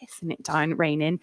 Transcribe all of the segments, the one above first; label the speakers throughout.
Speaker 1: pissing it down, raining.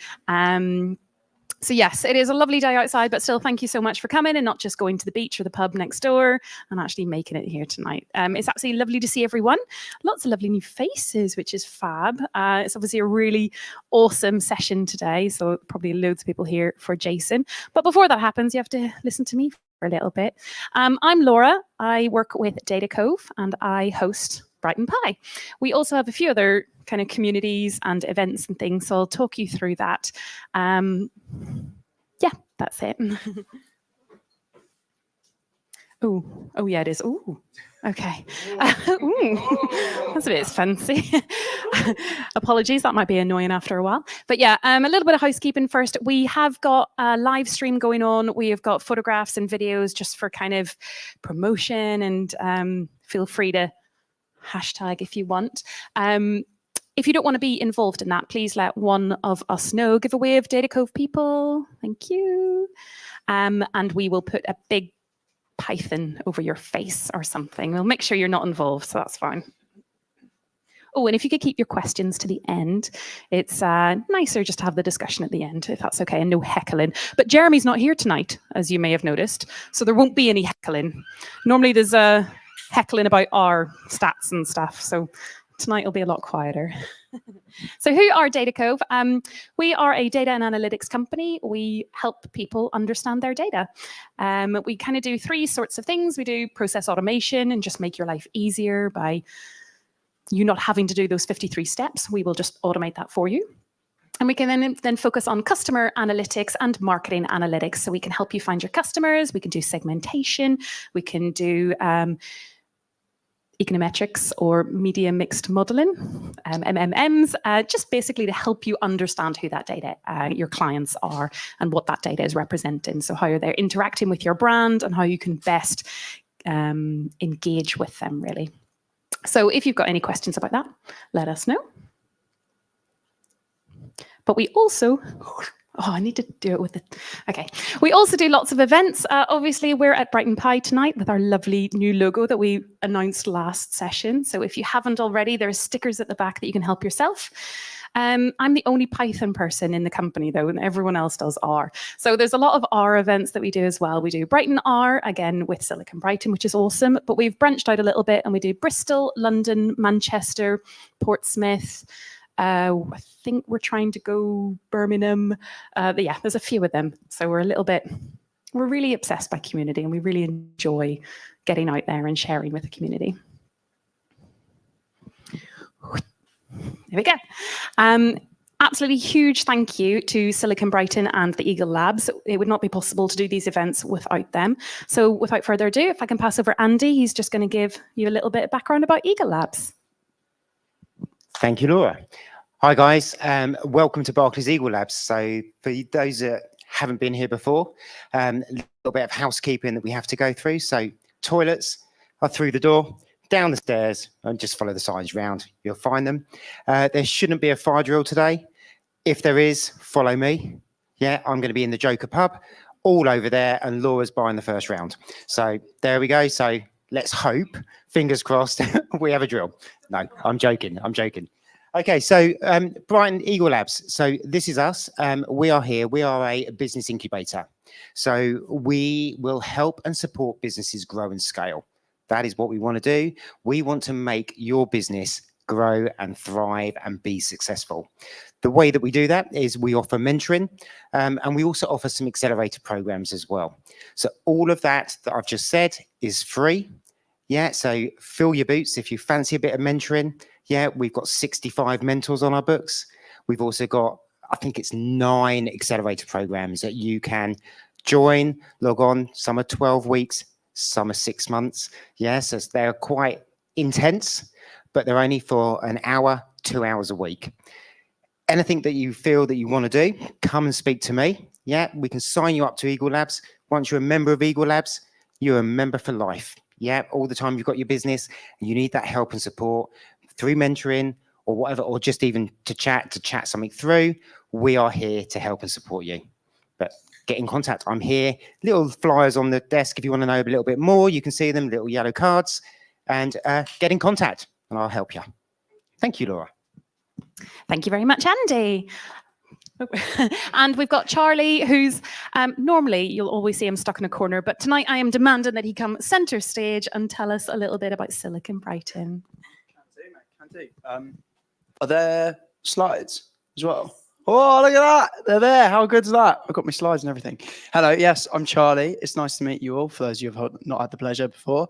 Speaker 1: So yes, it is a lovely day outside, but still thank you so much for coming and not just going to the beach or the pub next door and actually making it here tonight. It's absolutely lovely to see everyone. Lots of lovely new faces, which is fab. It's obviously a really awesome session today, so probably loads of people here for Jason. But before that happens, you have to listen to me for a little bit. I'm Laura. I work with Data Cove and I host Brighton Pie. We also have a few other kind of communities and events and things, so I'll talk you through that. Yeah, that's it. Oh yeah, it is. Oh, okay. That's a bit fancy. Apologies, that might be annoying after a while. But yeah, a little bit of housekeeping first. We have got a live stream going on. We have got photographs and videos just for kind of promotion, and feel free to hashtag if you want. If you don't want to be involved in that, please let one of us know. Give a wave, Data Cove people. Thank you. And we will put a big python over your face or something. We'll make sure you're not involved, so that's fine. Oh, and if you could keep your questions to the end, it's nicer just to have the discussion at the end, if that's okay, and no heckling. But Jeremy's not here tonight, as you may have noticed, so there won't be any heckling. Normally there's heckling about our stats and stuff, so tonight will be a lot quieter. So who are Data Cove? We are a data and analytics company. We help people understand their data. We kind of do three sorts of things. We do process automation and just make your life easier by you not having to do those 53 steps. We will just automate that for you. And we can then focus on customer analytics and marketing analytics. So we can help you find your customers. We can do segmentation. We can do econometrics or media mixed modeling, MMMs, just basically to help you understand who that data, your clients are, and what that data is representing. So how they're interacting with your brand and how you can best engage with them, really. So if you've got any questions about that, let us know. But we also, I need to do it with it. Okay. We also do lots of events. Obviously, we're at Brighton Pie tonight with our lovely new logo that we announced last session. So if you haven't already, there's stickers at the back that you can help yourself. I'm the only Python person in the company, though, and everyone else does R. So there's a lot of R events that we do as well. We do Brighton R, again, with Silicon Brighton, which is awesome. But we've branched out a little bit, and we do Bristol, London, Manchester, Portsmouth. I think we're trying to go Birmingham. But yeah, there's a few of them. So we're really obsessed by community, and we really enjoy getting out there and sharing with the community. There we go. Absolutely huge thank you to Silicon Brighton and the Eagle Labs. It would not be possible to do these events without them. So without further ado, if I can pass over Andy, he's just going to give you a little bit of background about Eagle Labs.
Speaker 2: Thank you, Laura. Hi, guys. Welcome to Barclays Eagle Labs. So for those that haven't been here before, a little bit of housekeeping that we have to go through. So toilets are through the door, down the stairs, and just follow the signs round. You'll find them. There shouldn't be a fire drill today. If there is, follow me. Yeah, I'm going to be in the Joker pub, all over there, and Laura's buying the first round. So there we go. So let's hope, fingers crossed, we have a drill. No, I'm joking. I'm joking. Okay, so Brighton Eagle Labs. So this is us. We are here. We are a business incubator. So we will help and support businesses grow and scale. That is what we want to do. We want to make your business grow and thrive and be successful. The way that we do that is we offer mentoring, and we also offer some accelerator programs as well. So all of that I've just said is free. Yeah, so fill your boots if you fancy a bit of mentoring. Yeah, we've got 65 mentors on our books. We've also got, I think it's 9 accelerator programs that you can join, log on. Some are 12 weeks, some are 6 months. Yes, yeah, so they're quite intense, but they're only for an hour, 2 hours a week. Anything that you feel that you want to do, come and speak to me. Yeah, we can sign you up to Eagle Labs. Once you're a member of Eagle Labs, you're a member for life. Yeah, all the time you've got your business and you need that help and support through mentoring or whatever, or just even to chat something through. We are here to help and support you. But get in contact. I'm here. Little flyers on the desk if you want to know a little bit more. You can see them, little yellow cards, and get in contact and I'll help you. Thank you, Laura.
Speaker 1: Thank you very much, Andy. And we've got Charlie, who's normally you'll always see him stuck in a corner, but tonight I am demanding that he come centre stage and tell us a little bit about Silicon Brighton.
Speaker 3: Can do. Are there slides as well? Oh, look at that. They're there. How good's that? I've got my slides and everything. Hello. Yes, I'm Charlie. It's nice to meet you all, for those of you who have not had the pleasure before.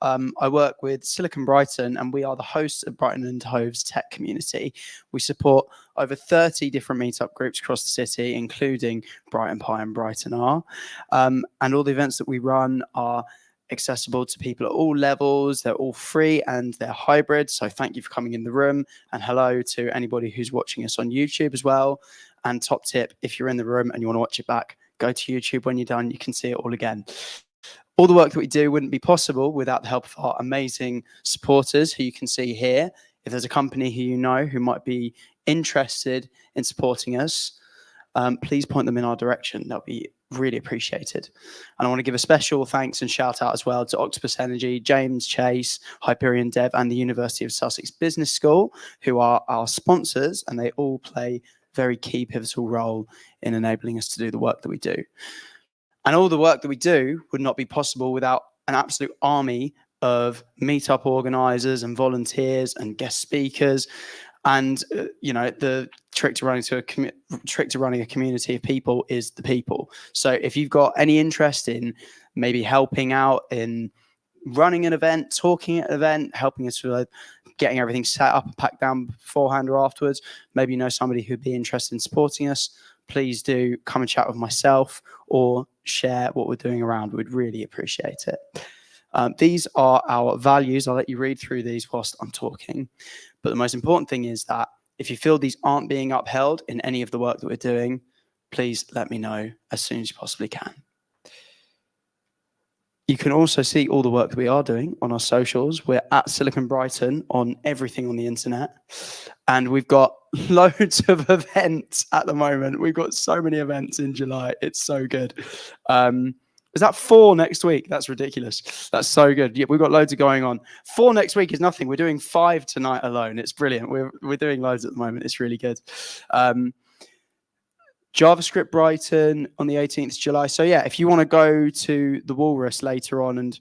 Speaker 3: I work with Silicon Brighton, and we are the hosts of Brighton and Hove's tech community. We support over 30 different meetup groups across the city, including Brighton Pie and Brighton R. And all the events that we run are accessible to people at all levels. They're all free and they're hybrid. So thank you for coming in the room, and hello to anybody who's watching us on YouTube as well. And top tip, if you're in the room and you want to watch it back, go to YouTube. When you're done, you can see it all again. All the work that we do wouldn't be possible without the help of our amazing supporters, who you can see here. If there's a company who you know who might be interested in supporting us, please point them in our direction. That'll be really appreciated. And I want to give a special thanks and shout out as well to Octopus Energy, James Chase, Hyperion Dev, and the University of Sussex Business School, who are our sponsors, and they all play a very key pivotal role in enabling us to do the work that we do. And all the work that we do would not be possible without an absolute army of meetup organisers and volunteers and guest speakers. And you know, the trick to running a community of people is the people. So if you've got any interest in maybe helping out in running an event, talking at an event, helping us with getting everything set up and packed down beforehand or afterwards, maybe you know somebody who'd be interested in supporting us, please do come and chat with myself or share what we're doing around. We'd really appreciate it. These are our values. I'll let you read through these whilst I'm talking. But the most important thing is that if you feel these aren't being upheld in any of the work that we're doing, please let me know as soon as you possibly can. You can also see all the work that we are doing on our socials. We're at Silicon Brighton on everything on the internet. And we've got loads of events at the moment. We've got so many events in July. It's so good. Is that 4 next week? That's ridiculous. That's so good. Yeah, we've got loads of going on. 4 next week is nothing. We're doing 5 tonight alone. It's brilliant. We're doing loads at the moment. It's really good. JavaScript Brighton on the 18th of July. So yeah, if you want to go to the Walrus later on and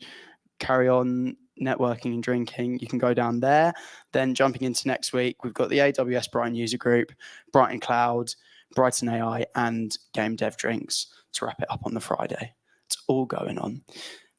Speaker 3: carry on networking and drinking, you can go down there. Then jumping into next week, we've got the AWS Brighton User Group, Brighton Cloud, Brighton AI, and Game Dev Drinks to wrap it up on the Friday. It's all going on.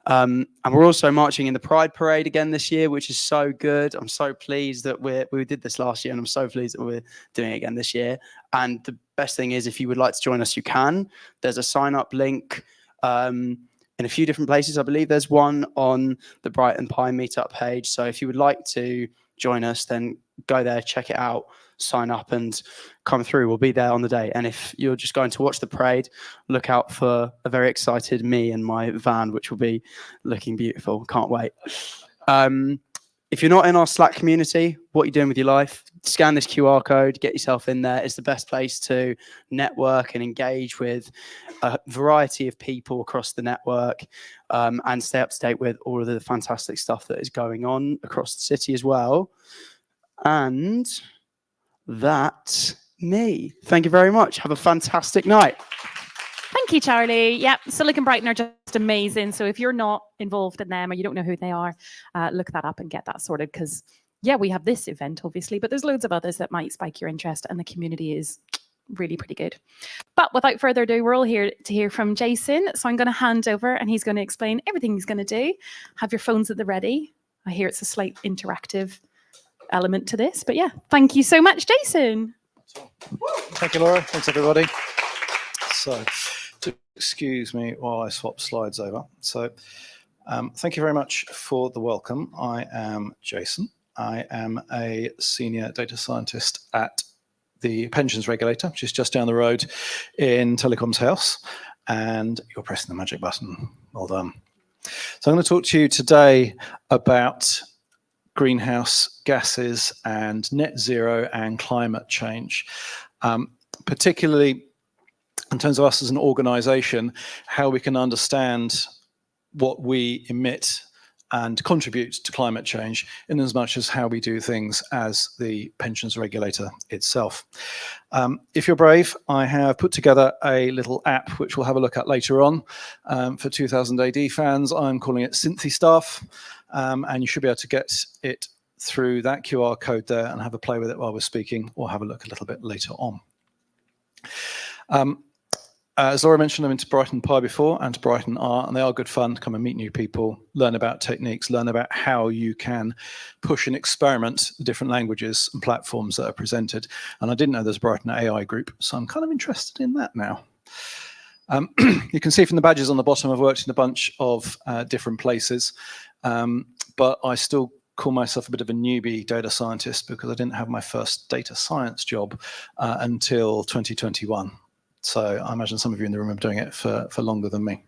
Speaker 3: And we're also marching in the Pride Parade again this year, which is so good. I'm so pleased that we did this last year, and I'm so pleased that we're doing it again this year. And the best thing is, if you would like to join us, you can. There's a sign-up link in a few different places. I believe there's one on the Brighton Pie meetup page. So if you would like to join us, then go there, check it out, sign up and come through. We'll be there on the day. And if you're just going to watch the parade, look out for a very excited me and my van, which will be looking beautiful. Can't wait. If you're not in our Slack community, what are you doing with your life? Scan this QR code, get yourself in there. It's the best place to network and engage with a variety of people across the network, and stay up to date with all of the fantastic stuff that is going on across the city as well. And that's me. Thank you very much. Have a fantastic night.
Speaker 1: Thank you, Charlie. Yeah, Silicon Brighton are just amazing. So if you're not involved in them or you don't know who they are, look that up and get that sorted, because, yeah, we have this event, obviously, but there's loads of others that might spike your interest, and the community is really pretty good. But without further ado, we're all here to hear from Jason. So I'm going to hand over and he's going to explain everything he's going to do. Have your phones at the ready. I hear it's a slight interactive element to this, but yeah, thank you so much, Jason.
Speaker 4: Thank you, Laura. Thanks, everybody. So, excuse me while I swap slides over. So, thank you very much for the welcome. I am Jason. I am a senior data scientist at the pensions regulator, which is just down the road in Telecoms House. And you're pressing the magic button. Well done. So I'm going to talk to you today about greenhouse gases and net zero and climate change, particularly in terms of us as an organization, how we can understand what we emit and contribute to climate change in as much as how we do things as the pensions regulator itself. If you're brave, I have put together a little app which we'll have a look at later on. For 2000 AD fans, I'm calling it Cynthistaff, and you should be able to get it through that QR code there and have a play with it while we're speaking, or have a look a little bit later on. As Laura mentioned, I've been to Brighton Pi before and to Brighton Art, and they are good fun to come and meet new people, learn about techniques, learn about how you can push and experiment the different languages and platforms that are presented. And I didn't know there's a Brighton AI group, so I'm kind of interested in that now. You can see from the badges on the bottom, I've worked in a bunch of different places, but I still call myself a bit of a newbie data scientist because I didn't have my first data science job until 2021. So I imagine some of you in the room are doing it for longer than me.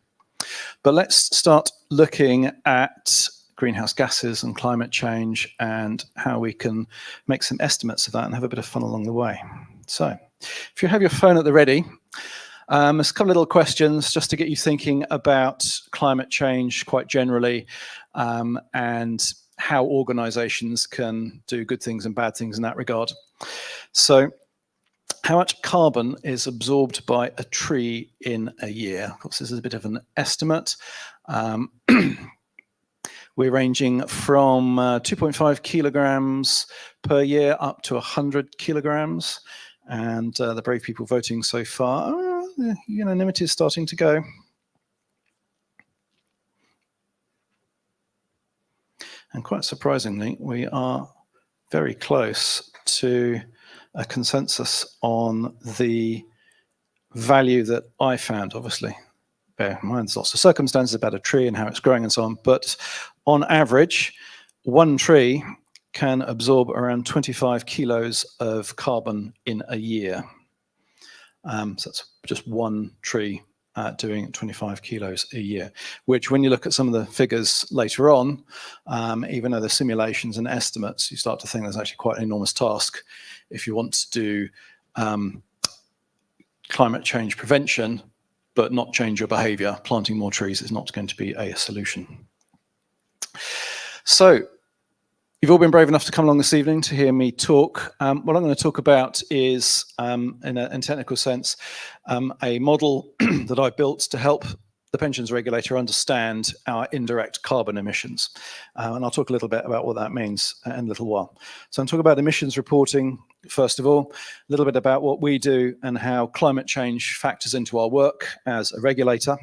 Speaker 4: But let's start looking at greenhouse gases and climate change and how we can make some estimates of that and have a bit of fun along the way. So if you have your phone at the ready, there's a couple of little questions just to get you thinking about climate change quite generally, and how organizations can do good things and bad things in that regard. So how much carbon is absorbed by a tree in a year? Of course, this is a bit of an estimate. We're ranging from 2.5 kilograms per year up to 100 kilograms. And the brave people voting so far, the unanimity is starting to go. And quite surprisingly, we are very close to a consensus on the value that I found. Obviously, bear in mind there's lots of circumstances about a tree and how it's growing and so on, but on average, one tree can absorb around 25 kilos of carbon in a year. So that's just one tree doing 25 kilos a year, which when you look at some of the figures later on, even though the simulations and estimates, you start to think there's actually quite an enormous task if you want to do climate change prevention, but not change your behavior. Planting more trees is not going to be a solution. So you've all been brave enough to come along this evening to hear me talk. What I'm going to talk about is, in a technical sense, a model that I built to help the pensions regulator understand our indirect carbon emissions. And I'll talk a little bit about what that means in a little while. So I'm talking about emissions reporting, first of all, a little bit about what we do and how climate change factors into our work as a regulator.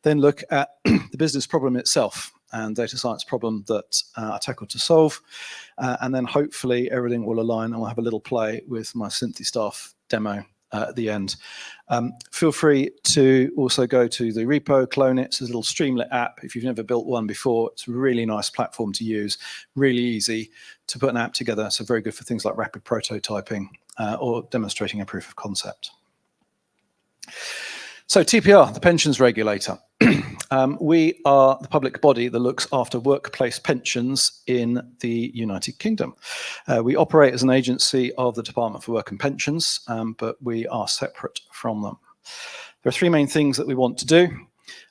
Speaker 4: Then look at the business problem itself and data science problem that I tackled to solve. And then hopefully everything will align and we'll have a little play with my Cynthistaff demo at the end. Feel free to also go to the repo, clone it. It's a little Streamlit app. If you've never built one before, it's a really nice platform to use, really easy to put an app together. So very good for things like rapid prototyping or demonstrating a proof of concept. So TPR, the pensions regulator. We are the public body that looks after workplace pensions in the United Kingdom. We operate as an agency of the Department for Work and Pensions, but we are separate from them. There are three main things that we want to do.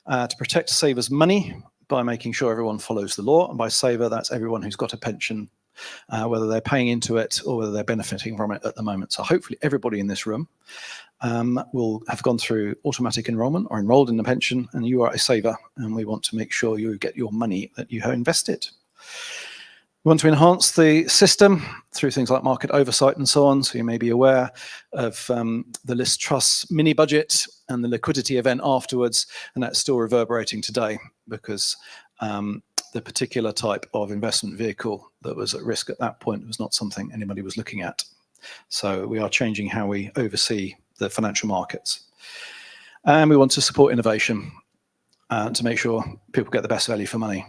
Speaker 4: To protect savers' money by making sure everyone follows the law. And by saver, that's everyone who's got a pension, whether they're paying into it or whether they're benefiting from it at the moment. So hopefully everybody in this room will have gone through automatic enrolment or enrolled in the pension, and you are a saver, and we want to make sure you get your money that you have invested. We want to enhance the system through things like market oversight and so on. So you may be aware of the Liz Truss mini budget and the liquidity event afterwards, and that's still reverberating today because the particular type of investment vehicle that was at risk at that point was not something anybody was looking at. So we are changing how we oversee the financial markets. And we want to support innovation to make sure people get the best value for money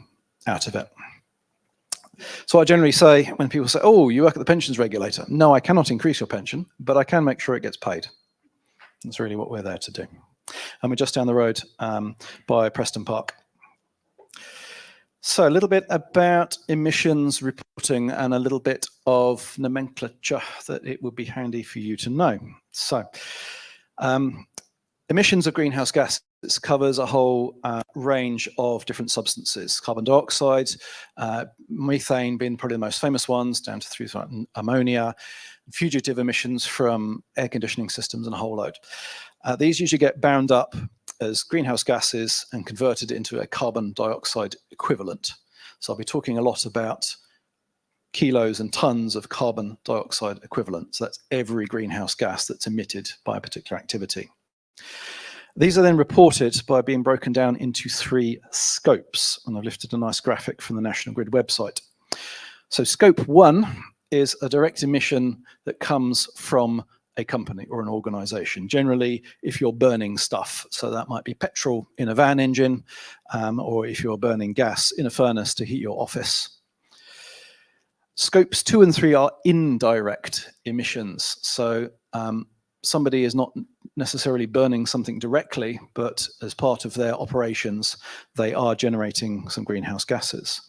Speaker 4: out of it. So I generally say, when people say, oh, you work at the pensions regulator. No, I cannot increase your pension, but I can make sure it gets paid. That's really what we're there to do. And we're just down the road by Preston Park. So a little bit about emissions reporting and a little bit of nomenclature that it would be handy for you to know. So Emissions of greenhouse gases covers a whole range of different substances. Carbon dioxide, methane being probably the most famous ones, down to through ammonia, fugitive emissions from air conditioning systems, and a whole load. These usually get bound up as greenhouse gases and converted into a carbon dioxide equivalent. So I'll be talking a lot about kilos and tons of carbon dioxide equivalent. So that's every greenhouse gas that's emitted by a particular activity. These are then reported by being broken down into 3 scopes, and I've lifted a nice graphic from the National Grid website. So scope 1 is a direct emission that comes from a company or an organization. Generally, if you're burning stuff, so that might be petrol in a van engine, or if you're burning gas in a furnace to heat your office. Scopes 2 and 3 are indirect emissions. So somebody is not necessarily burning something directly, but as part of their operations, they are generating some greenhouse gases.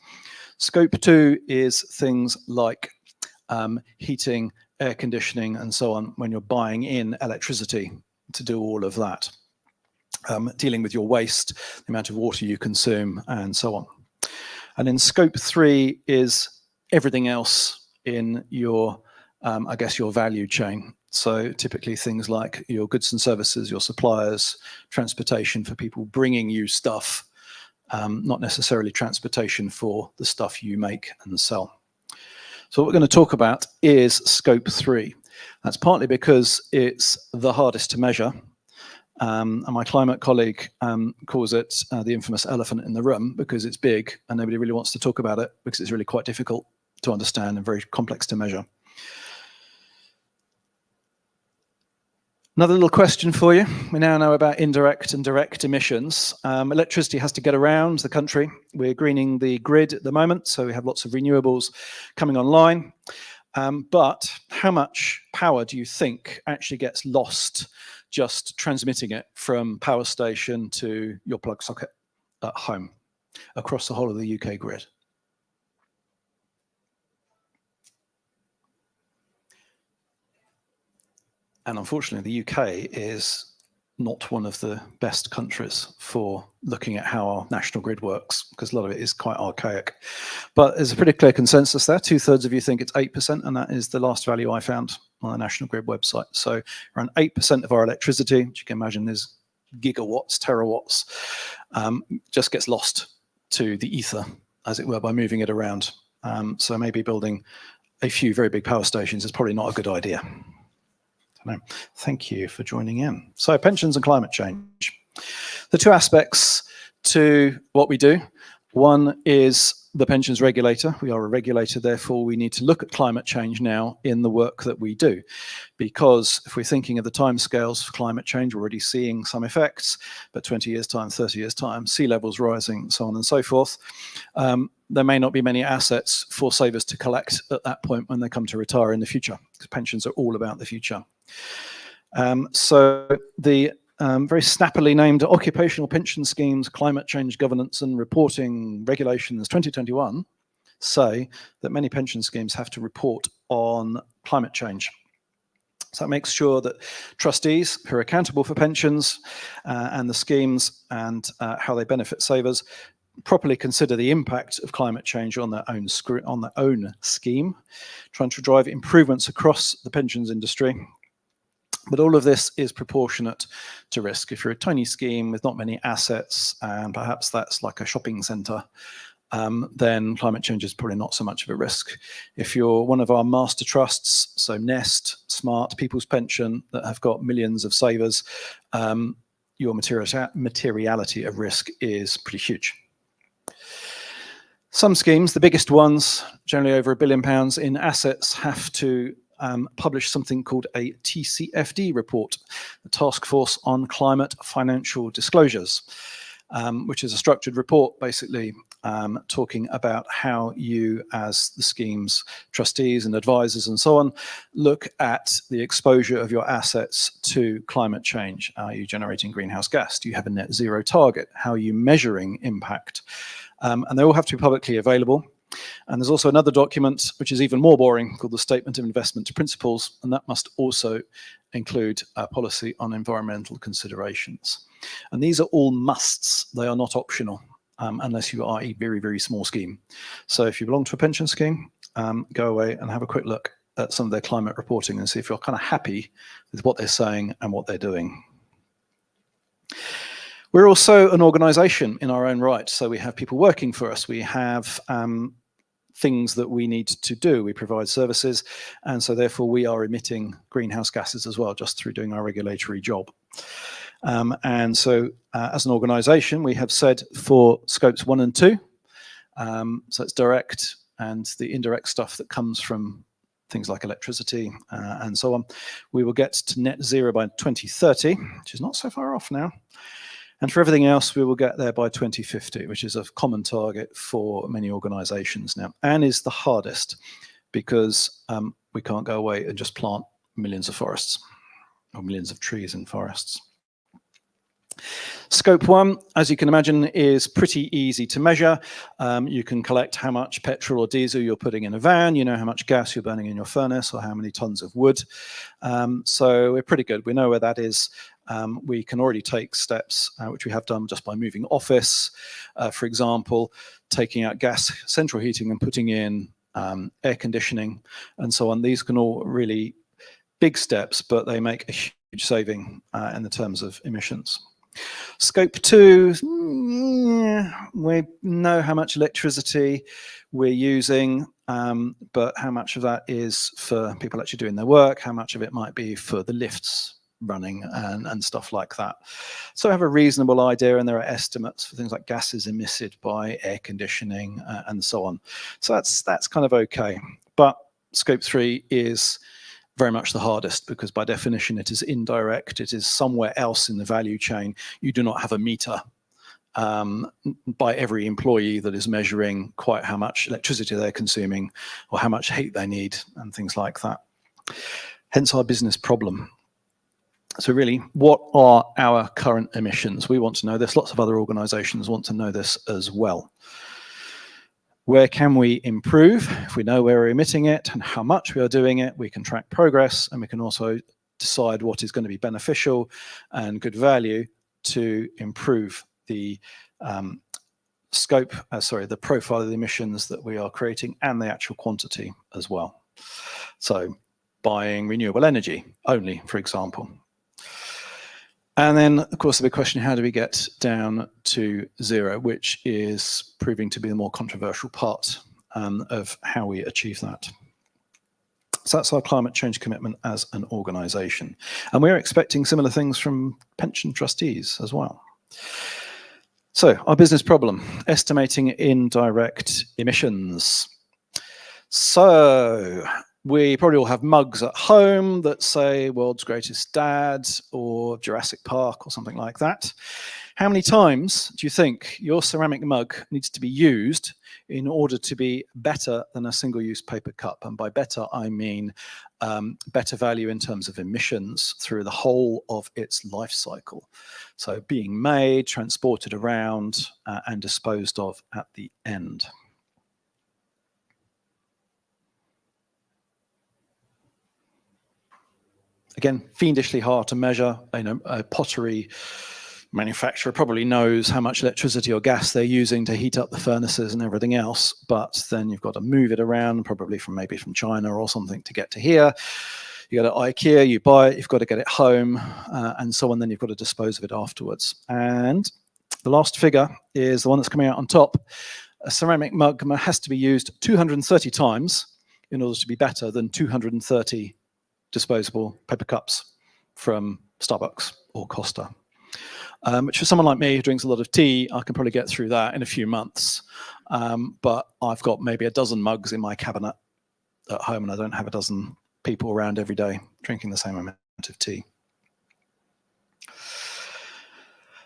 Speaker 4: Scope 2 is things like heating, air conditioning, and so on, when you're buying in electricity to do all of that. Dealing with your waste, the amount of water you consume, and so on. And then scope 3 is everything else in your, I guess, your value chain. So typically things like your goods and services, your suppliers, transportation for people bringing you stuff, not necessarily transportation for the stuff you make and sell. So what we're going to talk about is scope 3. That's partly because it's the hardest to measure. And my climate colleague calls it the infamous elephant in the room, because it's big and nobody really wants to talk about it because it's really quite difficult to understand and very complex to measure. Another little question for you. We now know about indirect and direct emissions. Electricity has to get around the country. We're greening the grid at the moment, so we have lots of renewables coming online. But how much power do you think actually gets lost just transmitting it from power station to your plug socket at home across the whole of the UK grid? And unfortunately, the UK is not one of the best countries for looking at how our national grid works, because a lot of it is quite archaic. But there's a pretty clear consensus there. 2/3 of you think it's 8%, and that is the last value I found on the National Grid website. So around 8% of our electricity, which you can imagine is gigawatts, terawatts, just gets lost to the ether, as it were, by moving it around. So maybe building a few very big power stations is probably not a good idea. Thank you for joining in. So pensions and climate change. The 2 aspects to what we do. One is the pensions regulator. We are a regulator, therefore we need to look at climate change now in the work that we do. Because if we're thinking of the timescales for climate change, we're already seeing some effects, but 20 years time, 30 years time, sea levels rising, so on and so forth. There may not be many assets for savers to collect at that point when they come to retire in the future, because pensions are all about the future. So the very snappily named Occupational Pension Schemes, Climate Change Governance and Reporting Regulations 2021 say that many pension schemes have to report on climate change. So that makes sure that trustees who are accountable for pensions and the schemes and how they benefit savers properly consider the impact of climate change on their own scheme, trying to drive improvements across the pensions industry. But all of this is proportionate to risk. If you're a tiny scheme with not many assets, and perhaps that's like a shopping centre, then climate change is probably not so much of a risk. If you're one of our master trusts, so Nest, Smart, People's Pension, that have got millions of savers, your materiality of risk is pretty huge. Some schemes, the biggest ones, generally over £1 billion in assets, have to publish something called a TCFD report, the Task Force on Climate Financial Disclosures, which is a structured report basically talking about how you, as the scheme's trustees and advisors and so on, look at the exposure of your assets to climate change. Are you generating greenhouse gas? Do you have a net zero target? How are you measuring impact? And they all have to be publicly available. And there's also another document, which is even more boring, called the Statement of Investment Principles, and that must also include a policy on environmental considerations. And these are all musts. They are not optional, unless you are a very, very small scheme. So if you belong to a pension scheme, go away and have a quick look at some of their climate reporting and see if you're kind of happy with what they're saying and what they're doing. We're also an organisation in our own right, so we have people working for us. We have things that we need to do. We provide services, and so therefore we are emitting greenhouse gases as well, just through doing our regulatory job. And so as an organisation, we have said for scopes 1 and 2, so it's direct and the indirect stuff that comes from things like electricity and so on, we will get to net zero by 2030, which is not so far off now. And for everything else, we will get there by 2050, which is a common target for many organisations now, and is the hardest because we can't go away and just plant millions of forests or millions of trees in forests. Scope 1, as you can imagine, is pretty easy to measure. You can collect how much petrol or diesel you're putting in a van, you know how much gas you're burning in your furnace, or how many tons of wood. So we're pretty good. We know where that is. We can already take steps, which we have done just by moving office, for example, taking out gas central heating and putting in air conditioning and so on. These can all really big steps, but they make a huge saving in the terms of emissions. Scope 2, we know how much electricity we're using, but how much of that is for people actually doing their work, how much of it might be for the lifts running and stuff like that. So I have a reasonable idea, and there are estimates for things like gases emitted by air conditioning and so on. So that's kind of okay. But scope 3 is very much the hardest, because by definition it is indirect. It is somewhere else in the value chain. You do not have a meter by every employee that is measuring quite how much electricity they're consuming or how much heat they need and things like that. Hence our business problem. So really, what are our current emissions? We want to know this. Lots of other organisations want to know this as well. Where can we improve? If we know where we're emitting it and how much we are doing it, we can track progress, and we can also decide what is going to be beneficial and good value to improve the the profile of the emissions that we are creating and the actual quantity as well. So buying renewable energy only, for example. And then, of course, the big question, how do we get down to zero, which is proving to be the more controversial part of how we achieve that. So that's our climate change commitment as an organisation. And we're expecting similar things from pension trustees as well. So our business problem, estimating indirect emissions. So we probably all have mugs at home that say World's Greatest Dad or Jurassic Park or something like that. How many times do you think your ceramic mug needs to be used in order to be better than a single-use paper cup? And by better, I mean better value in terms of emissions through the whole of its life cycle. So being made, transported around, and disposed of at the end. Again, fiendishly hard to measure. You know, a pottery manufacturer probably knows how much electricity or gas they're using to heat up the furnaces and everything else, but then you've got to move it around, probably maybe from China or something, to get to here. You go to IKEA, you buy it, you've got to get it home, and so on. Then you've got to dispose of it afterwards. And the last figure is the one that's coming out on top. A ceramic mug has to be used 230 times in order to be better than 230 disposable paper cups from Starbucks or Costa. Which for someone like me who drinks a lot of tea, I can probably get through that in a few months. But I've got maybe a dozen mugs in my cabinet at home, and I don't have a dozen people around every day drinking the same amount of tea.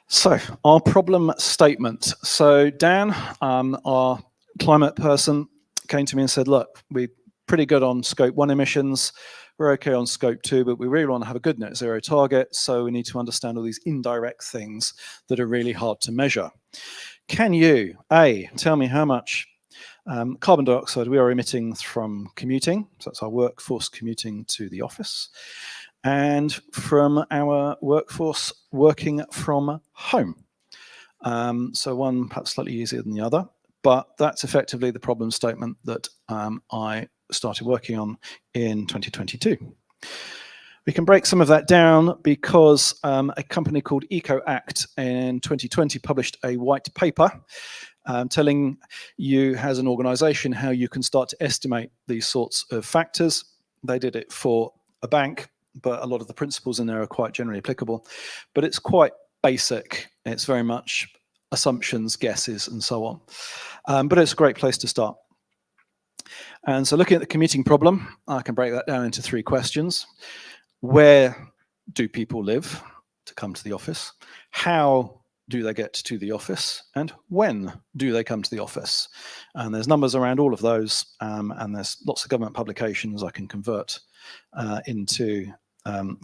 Speaker 4: So our problem statement. So Dan, our climate person, came to me and said, look, we're pretty good on scope 1 emissions. We're okay on scope 2, but we really want to have a good net zero target. So we need to understand all these indirect things that are really hard to measure. Can you, A, tell me how much Carbon dioxide we are emitting from commuting, so that's our workforce commuting to the office, and from our workforce working from home. So one perhaps slightly easier than the other, but that's effectively the problem statement that I started working on in 2022. We can break some of that down because a company called EcoAct in 2020 published a white paper telling you as an organization how you can start to estimate these sorts of factors. They did it for a bank, but a lot of the principles in there are quite generally applicable, but it's quite basic. It's very much assumptions, guesses, and so on. But it's a great place to start. And so looking at the commuting problem, I can break that down into 3 questions. Where do people live to come to the office? How do they get to the office? And when do they come to the office? And there's numbers around all of those, and there's lots of government publications I can convert into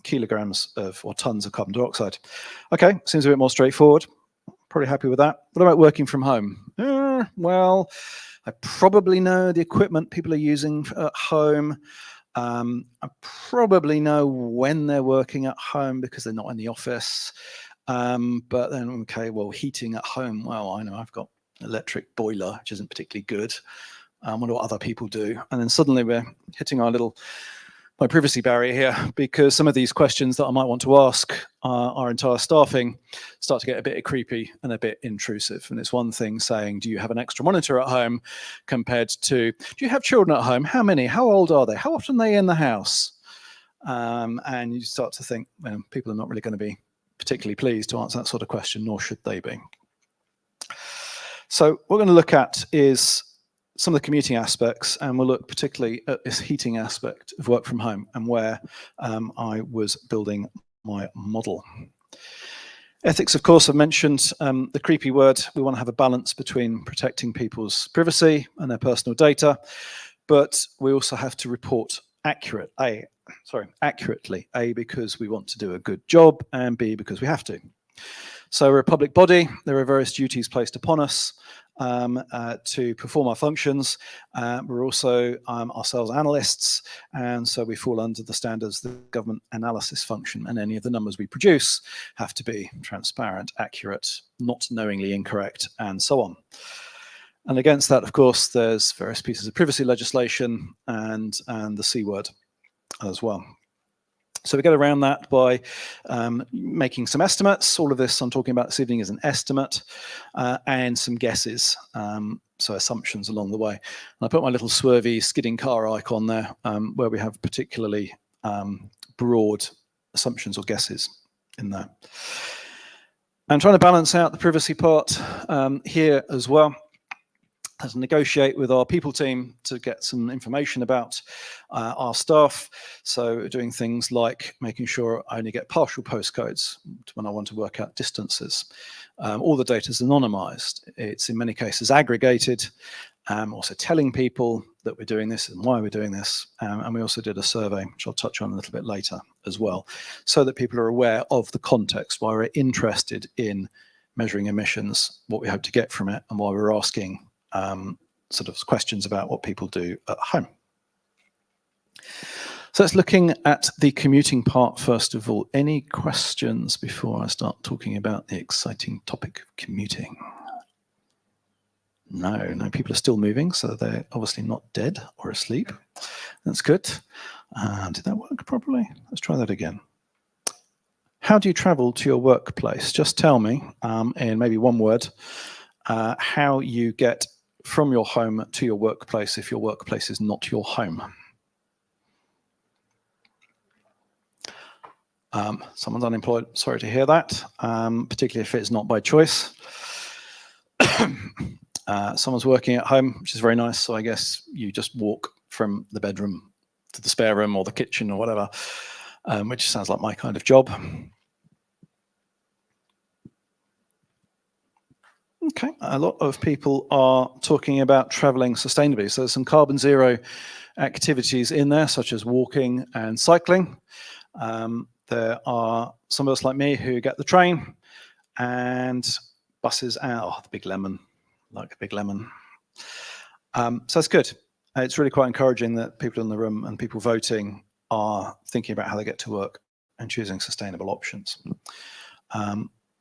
Speaker 4: kilograms of or tons of carbon dioxide. Okay, seems a bit more straightforward. Probably happy with that. What about working from home? Well, I probably know the equipment people are using at home. I probably know when they're working at home because they're not in the office. But then, okay, well, heating at home. Well, I know I've got an electric boiler, which isn't particularly good. I wonder what other people do. And then suddenly we're hitting my privacy barrier here, because some of these questions that I might want to ask our entire staffing start to get a bit creepy and a bit intrusive. And it's one thing saying, do you have an extra monitor at home, compared to, do you have children at home? How many? How old are they? How often are they in the house? And you start to think, well, people are not really going to be particularly pleased to answer that sort of question, nor should they be. So what we're going to look at is some of the commuting aspects, and we'll look particularly at this heating aspect of work from home and where I was building my model. Ethics, of course, I've mentioned the creepy word. We want to have a balance between protecting people's privacy and their personal data, but we also have to report accurately, A, because we want to do a good job, and B, because we have to. So we're a public body. There are various duties placed upon us to perform our functions. We're also ourselves analysts, and so we fall under the standards of the government analysis function, and any of the numbers we produce have to be transparent, accurate, not knowingly incorrect, and so on. And against that, of course, there's various pieces of privacy legislation and the C word as well. So we get around that by making some estimates. All of this I'm talking about this evening is an estimate and some guesses, so assumptions along the way. And I put my little swervy skidding car icon there, where we have particularly broad assumptions or guesses in there. I'm trying to balance out the privacy part here as well, as to negotiate with our people team to get some information about our staff. So doing things like making sure I only get partial postcodes when I want to work out distances. All the data is anonymized. It's in many cases aggregated. Also telling people that we're doing this and why we're doing this. And we also did a survey, which I'll touch on a little bit later as well, so that people are aware of the context, why we're interested in measuring emissions, what we hope to get from it, and why we're asking sort of questions about what people do at home. So let's looking at the commuting part first of all. Any questions before I start talking about the exciting topic of commuting? No, people are still moving, so they're obviously not dead or asleep. That's good. Did that work properly? Let's try that again. How do you travel to your workplace? Just tell me in maybe one word how you get from your home to your workplace if your workplace is not your home. Someone's unemployed, sorry to hear that, particularly if it's not by choice. Someone's working at home, which is very nice, so I guess you just walk from the bedroom to the spare room or the kitchen or whatever, which sounds like my kind of job. Okay, a lot of people are talking about traveling sustainably. So there's some carbon zero activities in there, such as walking and cycling. There are some of us like me who get the train and buses out. Oh, the big lemon, like a big lemon. So that's good. It's really quite encouraging that people in the room and people voting are thinking about how they get to work and choosing sustainable options.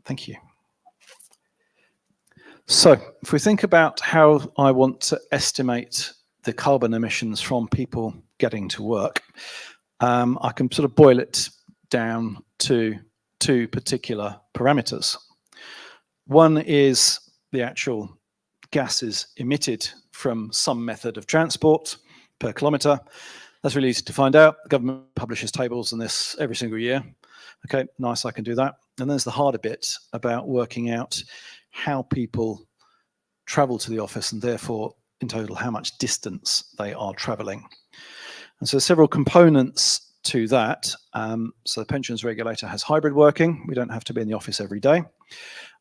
Speaker 4: Thank you. So if we think about how I want to estimate the carbon emissions from people getting to work, I can sort of boil it down to two particular parameters. One is the actual gases emitted from some method of transport per kilometre. That's really easy to find out. The government publishes tables on this every single year. Okay, nice, I can do that. And there's the harder bit about working out how people travel to the office and therefore in total how much distance they are travelling. And so several components to that. So the pensions regulator has hybrid working. We don't have to be in the office every day.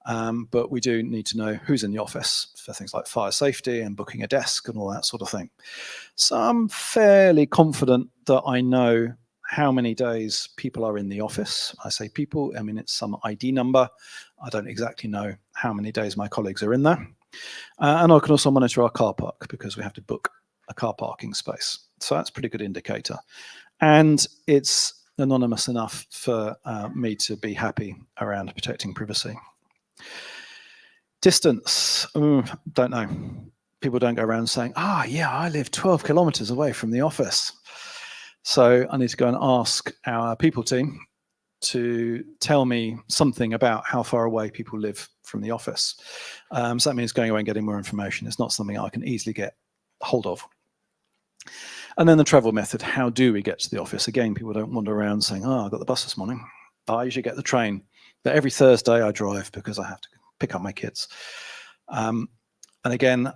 Speaker 4: But we do need to know who's in the office for things like fire safety and booking a desk and all that sort of thing. So I'm fairly confident that I know how many days people are in the office. I say people, I mean, it's some ID number. I don't exactly know how many days my colleagues are in there. And I can also monitor our car park because we have to book a car parking space. So that's a pretty good indicator. And it's anonymous enough for me to be happy around protecting privacy. Distance, don't know. People don't go around saying, yeah, I live 12 kilometers away from the office. So I need to go and ask our people team to tell me something about how far away people live from the office. So that means going away and getting more information. It's not something I can easily get hold of. And then the travel method, how do we get to the office? Again, people don't wander around saying, I got the bus this morning. I usually get the train. But every Thursday I drive because I have to pick up my kids. And again,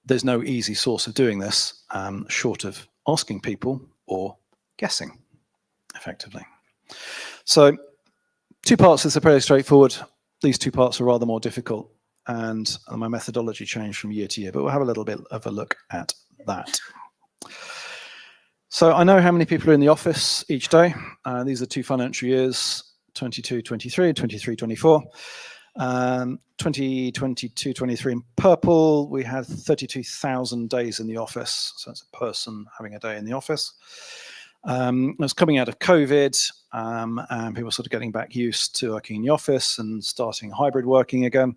Speaker 4: there's no easy source of doing this short of asking people or guessing effectively. So 2 parts of this are pretty straightforward. These 2 parts are rather more difficult and my methodology changed from year to year, but we'll have a little bit of a look at that. So I know how many people are in the office each day. These are 2 financial years, 22-23, 23-24. 2022-23 in purple, we had 32,000 days in the office. So that's a person having a day in the office. It was coming out of COVID and people were sort of getting back used to working in the office and starting hybrid working again.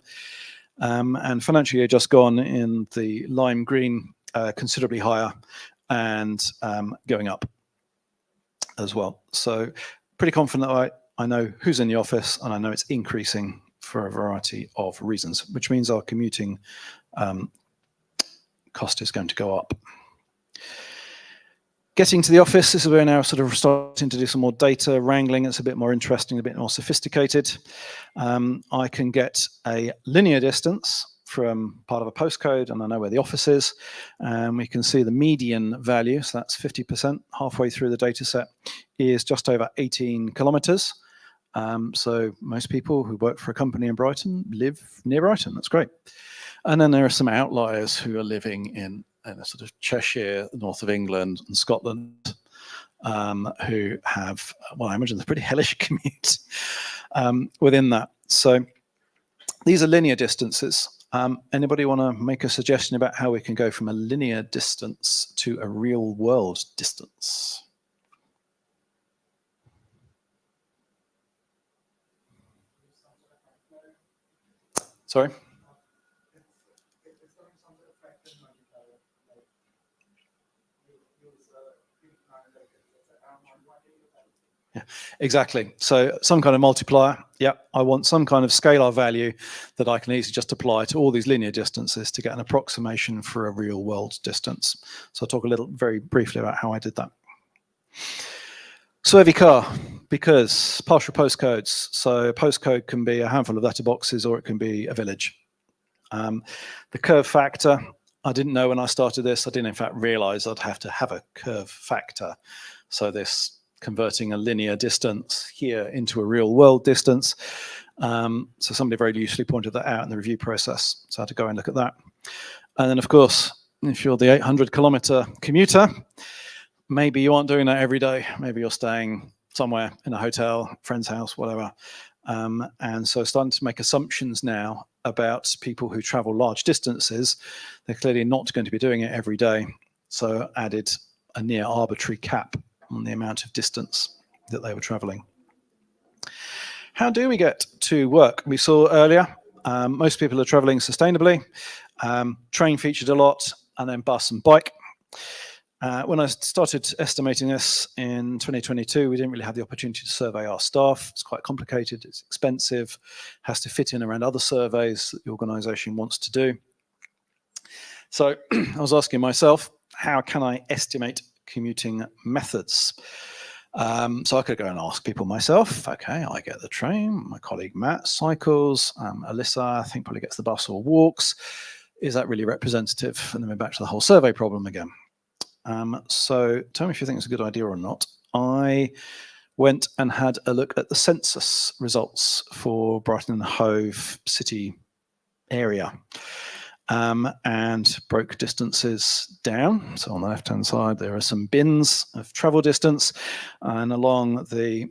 Speaker 4: And financial year just gone in the lime green, considerably higher and going up as well. So pretty confident that I know who's in the office and I know it's increasing for a variety of reasons, which means our commuting cost is going to go up. Getting to the office, this is where we're now sort of starting to do some more data wrangling. It's a bit more interesting, a bit more sophisticated. I can get a linear distance from part of a postcode and I know where the office is. We can see the median value, so that's 50%, halfway through the data set, is just over 18 kilometers. So most people who work for a company in Brighton live near Brighton. That's great. And then there are some outliers who are living in a sort of Cheshire, north of England and Scotland, who have, well, I imagine a pretty hellish commute within that. So these are linear distances. Anybody want to make a suggestion about how we can go from a linear distance to a real world distance? Sorry? Yeah, exactly. So some kind of multiplier. Yeah, I want some kind of scalar value that I can easily just apply to all these linear distances to get an approximation for a real world distance. So I'll talk a little very briefly about how I did that. Survey car, because partial postcodes. So a postcode can be a handful of letterboxes or it can be a village. The curve factor, I didn't know when I started this. I didn't in fact realize I'd have to have a curve factor. So this converting a linear distance here into a real world distance. So somebody very usefully pointed that out in the review process. So I had to go and look at that. And then of course, if you're the 800-kilometer commuter, maybe you aren't doing that every day. Maybe you're staying somewhere in a hotel, friend's house, whatever. And so starting to make assumptions now about people who travel large distances. They're clearly not going to be doing it every day. So added a near arbitrary cap on the amount of distance that they were traveling. How do we get to work? We saw earlier, most people are traveling sustainably. Train featured a lot, and then bus and bike. When I started estimating this in 2022, we didn't really have the opportunity to survey our staff. It's quite complicated, it's expensive, has to fit in around other surveys that the organisation wants to do. So I was asking myself, how can I estimate commuting methods? So I could go and ask people myself. Okay, I get the train. My colleague Matt cycles. Alyssa, I think, probably gets the bus or walks. Is that really representative? And then we're back to the whole survey problem again. So tell me if you think it's a good idea or not. I went and had a look at the census results for Brighton and Hove city area. And broke distances down. So on the left-hand side, there are some bins of travel distance, and along the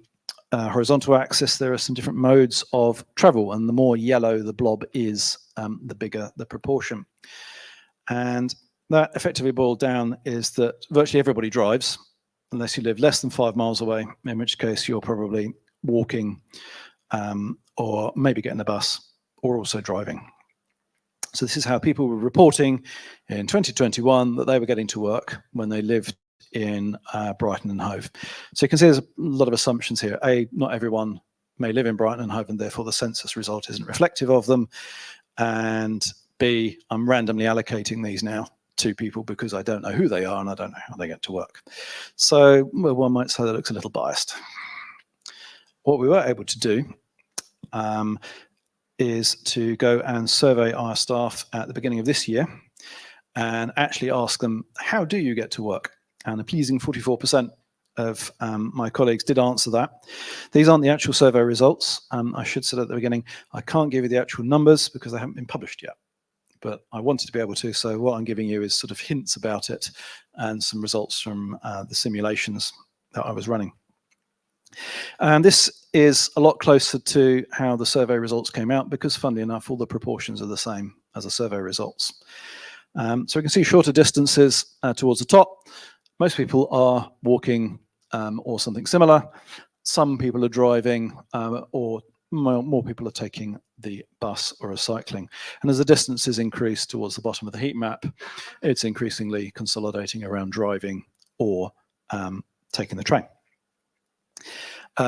Speaker 4: horizontal axis, there are some different modes of travel, and the more yellow the blob is, the bigger the proportion. And that effectively boiled down is that virtually everybody drives, unless you live less than 5 miles away, in which case you're probably walking, or maybe getting a bus, or also driving. So this is how people were reporting in 2021 that they were getting to work when they lived in Brighton and Hove. So you can see there's a lot of assumptions here. A, not everyone may live in Brighton and Hove, and therefore the census result isn't reflective of them. And B, I'm randomly allocating these now to people because I don't know who they are and I don't know how they get to work. So well, one might say that looks a little biased. What we were able to do is to go and survey our staff at the beginning of this year and actually ask them, how do you get to work? And a pleasing 44% of my colleagues did answer that. These aren't the actual survey results. I should say at the beginning, I can't give you the actual numbers because they haven't been published yet, but I wanted to be able to. So what I'm giving you is sort of hints about it and some results from the simulations that I was running. And this is a lot closer to how the survey results came out because, funnily enough, all the proportions are the same as the survey results. So we can see shorter distances towards the top. Most people are walking or something similar. Some people are driving or more people are taking the bus or are cycling. And as the distances increase towards the bottom of the heat map, it's increasingly consolidating around driving or taking the train.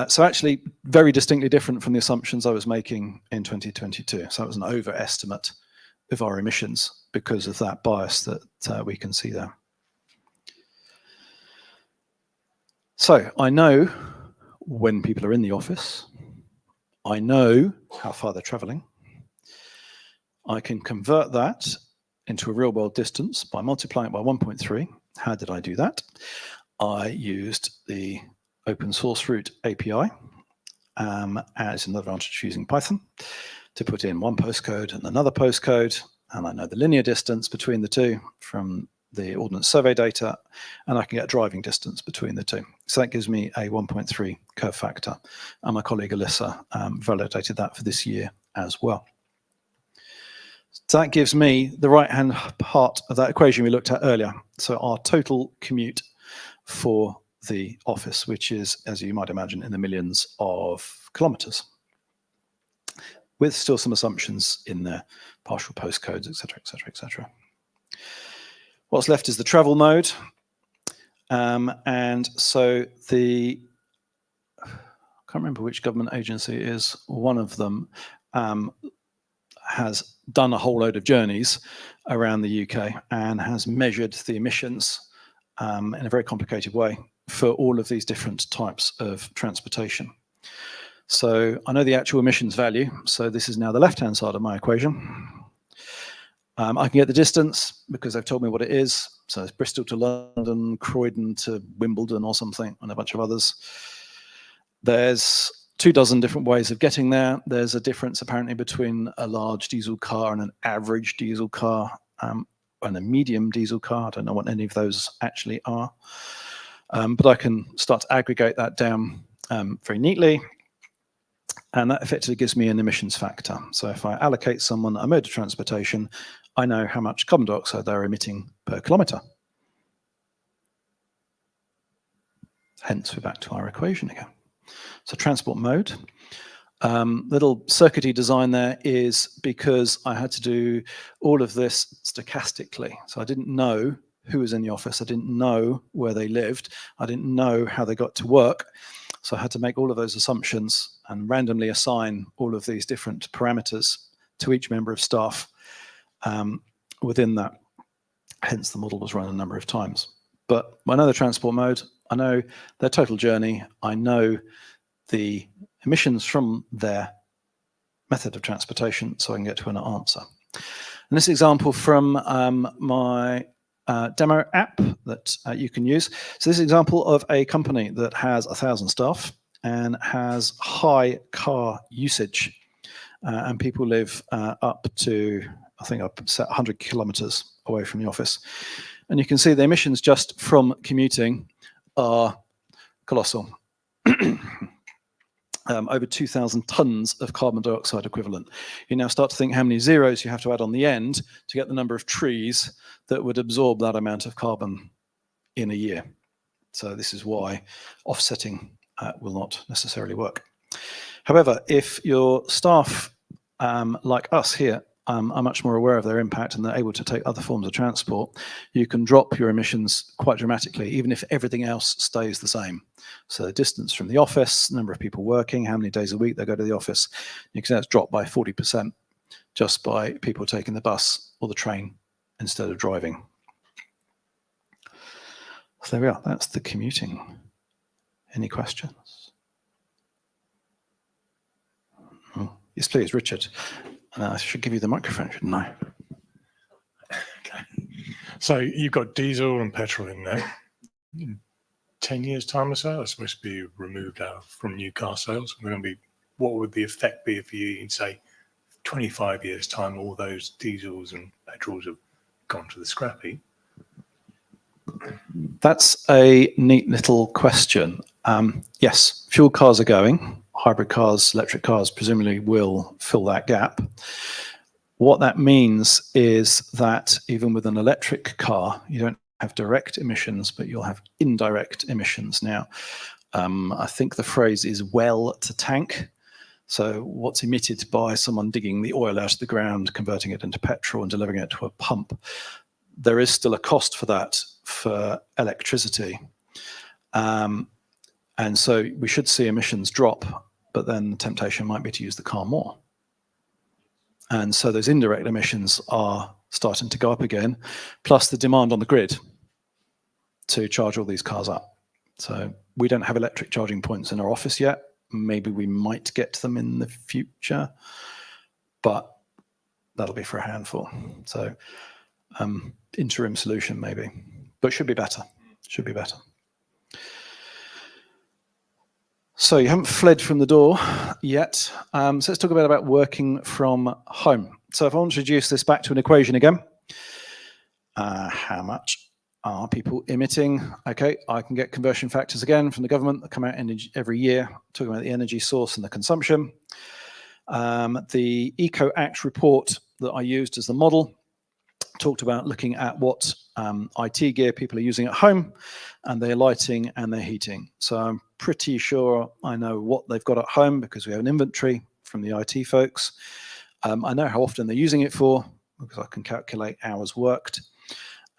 Speaker 4: So actually very distinctly different from the assumptions I was making in 2022. So it was an overestimate of our emissions because of that bias that we can see there. So I know when people are in the office. I know how far they're traveling. I can convert that into a real world distance by multiplying it by 1.3. How did I do that? I used the open source route API as an advantage using Python to put in one postcode and another postcode, and I know the linear distance between the two from the Ordnance Survey data, and I can get driving distance between the two. So that gives me a 1.3 curve factor, and my colleague Alyssa validated that for this year as well. So that gives me the right-hand part of that equation we looked at earlier. So our total commute for the office, which is, as you might imagine, in the millions of kilometers, with still some assumptions in there, partial postcodes, etc., etc., etc. What's left is the travel mode. And so I can't remember which government agency it is, one of them has done a whole load of journeys around the UK and has measured the emissions in a very complicated way for all of these different types of transportation. So I know the actual emissions value. So this is now the left-hand side of my equation. I can get the distance because they've told me what it is. So it's Bristol to London, Croydon to Wimbledon or something, and a bunch of others. There's 24 different ways of getting there. There's a difference apparently between a large diesel car and an average diesel car and a medium diesel car. I don't know what any of those actually are. But I can start to aggregate that down very neatly. And that effectively gives me an emissions factor. So if I allocate someone a mode of transportation, I know how much carbon dioxide they're emitting per kilometre. Hence, we're back to our equation again. So transport mode. Little circuity design there is because I had to do all of this stochastically. So I didn't know who was in the office. I didn't know where they lived. I didn't know how they got to work. So I had to make all of those assumptions and randomly assign all of these different parameters to each member of staff within that. Hence, the model was run a number of times. But I know the transport mode. I know their total journey. I know the emissions from their method of transportation, so I can get to an answer. And this example from my demo app that you can use. So this is an example of a company that has 1,000 staff and has high car usage, and people live up to, I think, up 100 kilometers away from the office. And you can see the emissions just from commuting are colossal. Over 2,000 tons of carbon dioxide equivalent. You now start to think how many zeros you have to add on the end to get the number of trees that would absorb that amount of carbon in a year. So this is why offsetting will not necessarily work. However, if your staff, like us here, are much more aware of their impact and they're able to take other forms of transport, you can drop your emissions quite dramatically, even if everything else stays the same. So the distance from the office, number of people working, how many days a week they go to the office, you can see that's dropped by 40% just by people taking the bus or the train instead of driving. So there we are, that's the commuting. Any questions? Oh, yes, please, Richard. I should give you the microphone, shouldn't I?
Speaker 5: Okay. So you've got diesel and petrol in there. In 10 years' time or so, they're supposed to be removed out from new car sales. We're going to be, what would the effect be if you, in say, 25 years' time, all those diesels and petrols have gone to the scrap heap?
Speaker 4: That's a neat little question. Yes, fuel cars are going. Hybrid cars, electric cars presumably will fill that gap. What that means is that even with an electric car, you don't have direct emissions, but you'll have indirect emissions. Now, I think the phrase is well to tank. So what's emitted by someone digging the oil out of the ground, converting it into petrol and delivering it to a pump, there is still a cost for that for electricity. And so we should see emissions drop, but then the temptation might be to use the car more. And so those indirect emissions are starting to go up again, plus the demand on the grid to charge all these cars up. So we don't have electric charging points in our office yet. Maybe we might get to them in the future, but that'll be for a handful. So interim solution maybe, but should be better, should be better. So you haven't fled from the door yet. So let's talk about working from home. So if I want to reduce this back to an equation again, how much are people emitting? Okay, I can get conversion factors again from the government that come out every year, talking about the energy source and the consumption. The EcoAct report that I used as the model talked about looking at what IT gear people are using at home and their lighting and their heating. So I'm pretty sure I know what they've got at home because we have an inventory from the IT folks. I know how often they're using it for because I can calculate hours worked.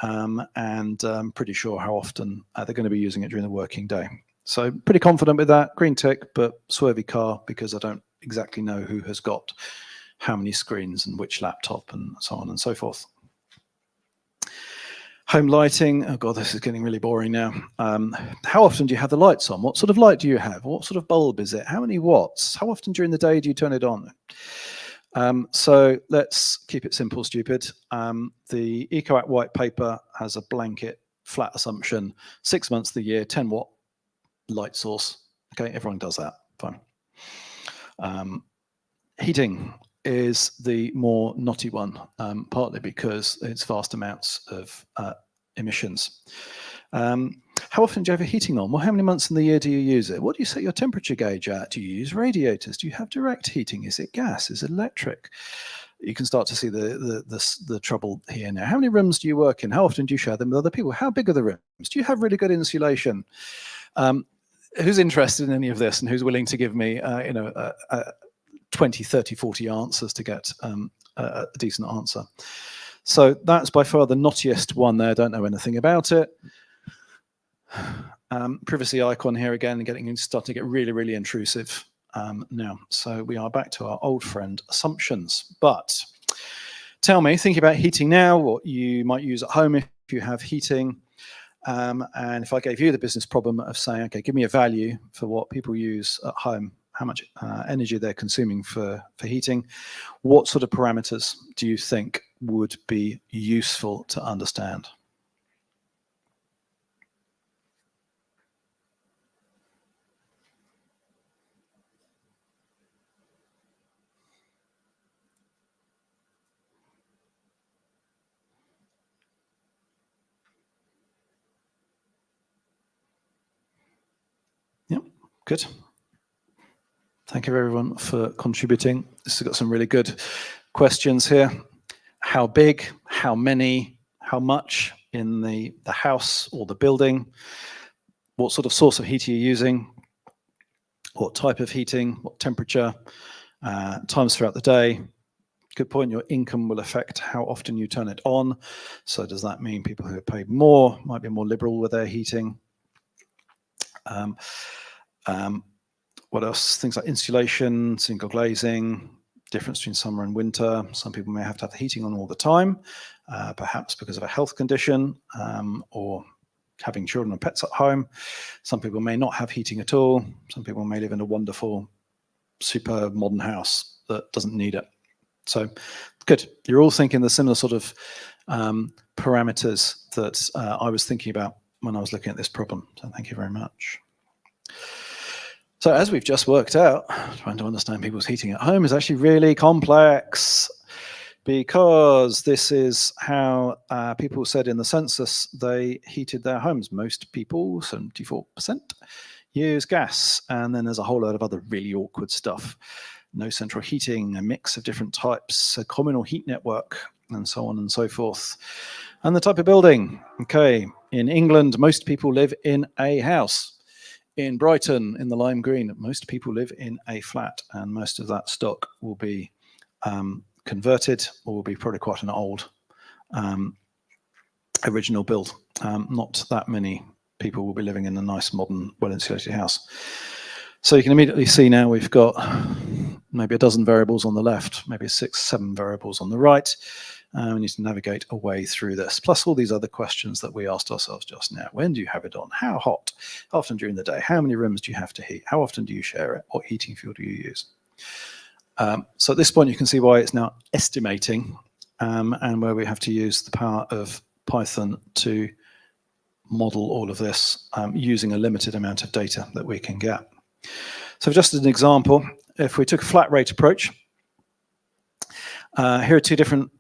Speaker 4: And I'm pretty sure how often they're going to be using it during the working day. So pretty confident with that. Green tick, but swervy car because I don't exactly know who has got how many screens and which laptop and so on and so forth. Home lighting, oh God, this is getting really boring now. How often do you have the lights on? What sort of light do you have? What sort of bulb is it? How many watts? How often during the day do you turn it on? So let's keep it simple, stupid. The EcoAct white paper has a blanket flat assumption, 6 months of the year, 10 watt light source. Okay, everyone does that, fine. Heating is the more knotty one, partly because it's vast amounts of emissions. How often do you have your heating on? Well, how many months in the year do you use it? What do you set your temperature gauge at? Do you use radiators? Do you have direct heating? Is it gas? Is it electric? You can start to see the trouble here now. How many rooms do you work in? How often do you share them with other people? How big are the rooms? Do you have really good insulation? Who's interested in any of this and who's willing to give me 20, 30, 40 answers to get a decent answer? So that's by far the knottiest one there. Don't know anything about it. Privacy icon here again, starting to get really, really intrusive now. So we are back to our old friend assumptions. But tell me, thinking about heating now, what you might use at home if you have heating. And if I gave you the business problem of saying, okay, give me a value for what people use at home, how much energy they're consuming for heating, what sort of parameters do you think would be useful to understand? Yep, good. Thank you everyone for contributing. This has got some really good questions here. How big, how many, how much in the house or the building? What sort of source of heat are you using? What type of heating? What temperature? Times throughout the day. Good point. Your income will affect how often you turn it on. So does that mean people who are paid more might be more liberal with their heating? What else? Things like insulation, single glazing, difference between summer and winter. Some people may have to have the heating on all the time, perhaps because of a health condition or having children and pets at home. Some people may not have heating at all. Some people may live in a wonderful, super modern house that doesn't need it. So good. You're all thinking the similar sort of parameters that I was thinking about when I was looking at this problem. So thank you very much. So as we've just worked out, trying to understand people's heating at home is actually really complex because this is how people said in the census they heated their homes. Most people, 74%, use gas. And then there's a whole load of other really awkward stuff. No central heating, a mix of different types, a communal heat network, and so on and so forth. And the type of building. Okay, in England, most people live in a house. In Brighton, in the lime green, most people live in a flat, and most of that stock will be converted or will be probably quite an old original build. Not that many people will be living in a nice, modern, well-insulated house. So you can immediately see now we've got maybe a dozen variables on the left, maybe 6, 7 variables on the right. We need to navigate a way through this, plus all these other questions that we asked ourselves just now. When do you have it on? How hot? How often during the day? How many rooms do you have to heat? How often do you share it? What heating fuel do you use? So at this point, you can see why it's now estimating and where we have to use the power of Python to model all of this using a limited amount of data that we can get. So just as an example, if we took a flat rate approach, here are 2 different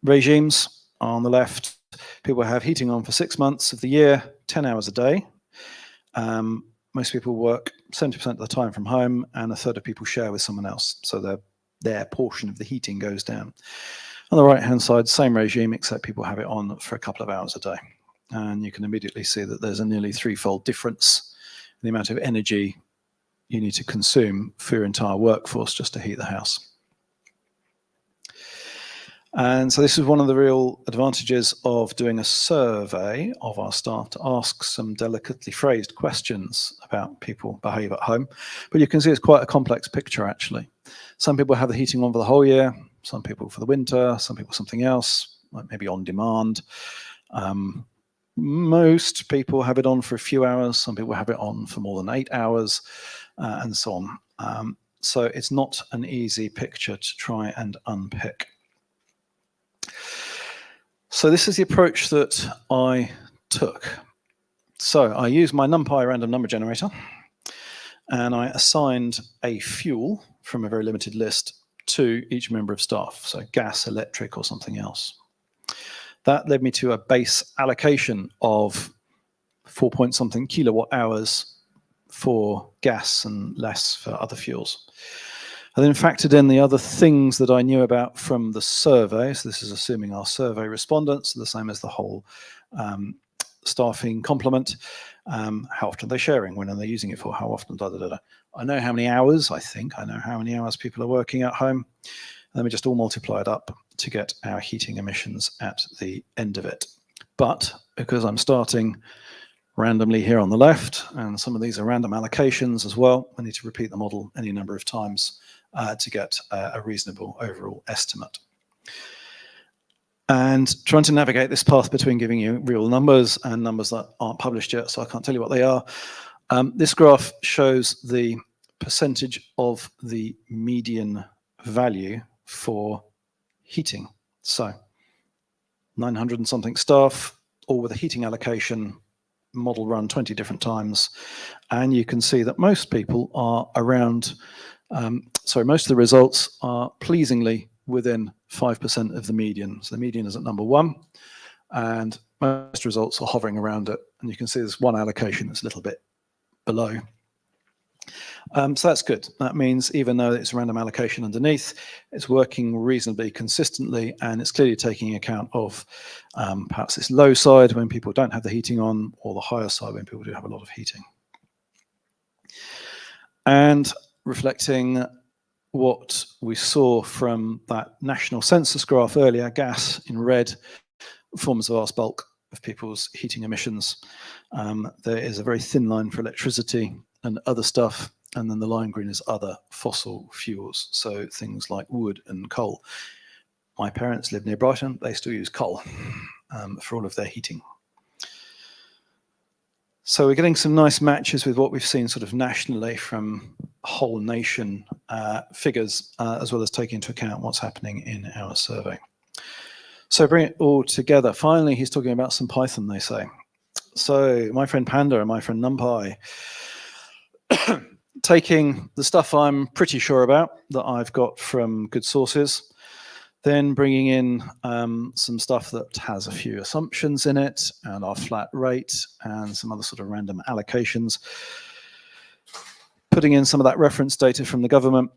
Speaker 4: regimes. On the left, people have heating on for 6 months of the year, 10 hours a day. Most people work 70% of the time from home, and a third of people share with someone else. So their portion of the heating goes down. On the right-hand side, same regime, except people have it on for a couple of hours a day. And you can immediately see that there's a nearly 3-fold difference in the amount of energy you need to consume for your entire workforce just to heat the house. And so this is one of the real advantages of doing a survey of our staff, to ask some delicately phrased questions about people behave at home. But you can see it's quite a complex picture, actually. Some people have the heating on for the whole year, some people for the winter, some people something else, like maybe on demand. Most people have it on for a few hours, some people have it on for more than 8 hours, and so on. So it's not an easy picture to try and unpick. So this is the approach that I took. So I used my NumPy random number generator, and I assigned a fuel from a very limited list to each member of staff, so gas, electric, or something else. That led me to a base allocation of 4 point something kilowatt hours for gas and less for other fuels. I then factored in the other things that I knew about from the survey. So this is assuming our survey respondents are the same as the whole staffing complement. How often are they sharing? When are they using it for? How often? Da, da, da, da. I know how many hours, I think. I know how many hours people are working at home. Let me just all multiply it up to get our heating emissions at the end of it. But because I'm starting randomly here on the left, and some of these are random allocations as well, I need to repeat the model any number of times to get a reasonable overall estimate. And trying to navigate this path between giving you real numbers and numbers that aren't published yet, so I can't tell you what they are. This graph shows the percentage of the median value for heating. So 900 and something staff, all with a heating allocation, model run 20 different times. And you can see that most people are around, most of the results are pleasingly within 5% of the median. So the median is at number 1, and most results are hovering around it. And you can see there's one allocation that's a little bit below. So that's good. That means even though it's a random allocation underneath, it's working reasonably consistently, and it's clearly taking account of perhaps this low side when people don't have the heating on, or the higher side when people do have a lot of heating. And reflecting what we saw from that national census graph earlier, gas in red forms a vast bulk of people's heating emissions. There is a very thin line for electricity and other stuff, and then the lime green is other fossil fuels, so things like wood and coal. My parents live near Brighton, they still use coal for all of their heating. So we're getting some nice matches with what we've seen sort of nationally from whole nation figures, as well as taking into account what's happening in our survey. So bring it all together. Finally, he's talking about some Python, they say. So my friend Panda and my friend NumPy, taking the stuff I'm pretty sure about that I've got from good sources, then bringing in some stuff that has a few assumptions in it, and our flat rate, and some other sort of random allocations, putting in some of that reference data from the government,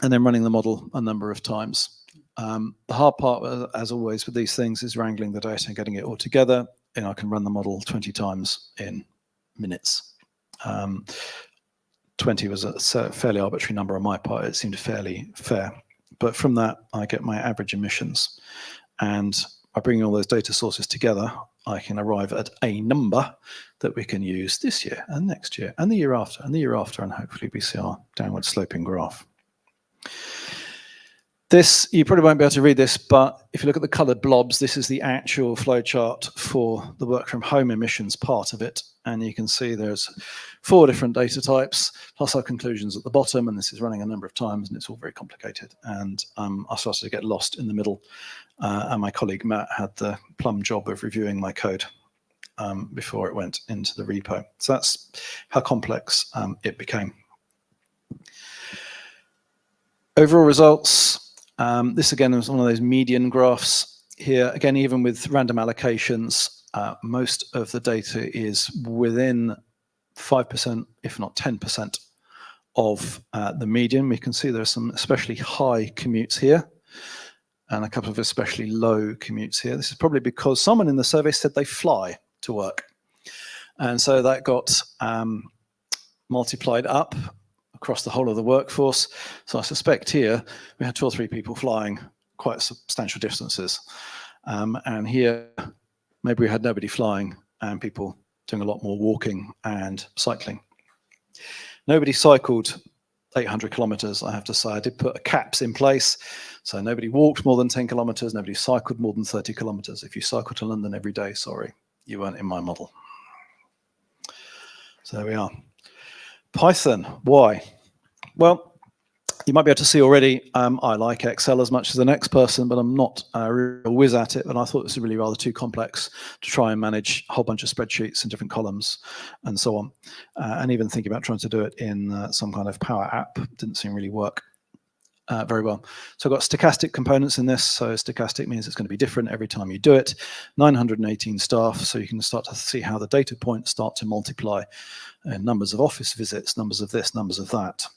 Speaker 4: and then running the model a number of times. The hard part, as always with these things, is wrangling the data and getting it all together, and I can run the model 20 times in minutes. 20 was a fairly arbitrary number on my part. It seemed fairly fair. But from that, I get my average emissions. And by bringing all those data sources together, I can arrive at a number that we can use this year and next year and the year after and the year after, and hopefully we see our downward sloping graph. This, you probably won't be able to read this, but if you look at the colored blobs, this is the actual flowchart for the work from home emissions part of it. And you can see there's 4 different data types, plus our conclusions at the bottom, and this is running a number of times, and it's all very complicated. And I started to get lost in the middle, and my colleague Matt had the plum job of reviewing my code before it went into the repo. So that's how complex it became. Overall results. This again was one of those median graphs here. Again, even with random allocations, most of the data is within 5%, if not 10% of the median. We can see there are some especially high commutes here and a couple of especially low commutes here. This is probably because someone in the survey said they fly to work. And so that got multiplied up across the whole of the workforce. So I suspect here we had 2 or 3 people flying quite substantial distances. And here, maybe we had nobody flying and people doing a lot more walking and cycling. Nobody cycled 800 kilometers, I have to say. I did put caps in place. So nobody walked more than 10 kilometers, nobody cycled more than 30 kilometers. If you cycle to London every day, sorry, you weren't in my model. So there we are. Python, why? Well, you might be able to see already, I like Excel as much as the next person, but I'm not a real whiz at it. And I thought this was really rather too complex to try and manage a whole bunch of spreadsheets and different columns and so on. And even thinking about trying to do it in some kind of Power App didn't seem really work. very well. So I've got stochastic components in this. So stochastic means it's going to be different every time you do it. 918 staff, so you can start to see how the data points start to multiply. Numbers of office visits, numbers of this, numbers of that.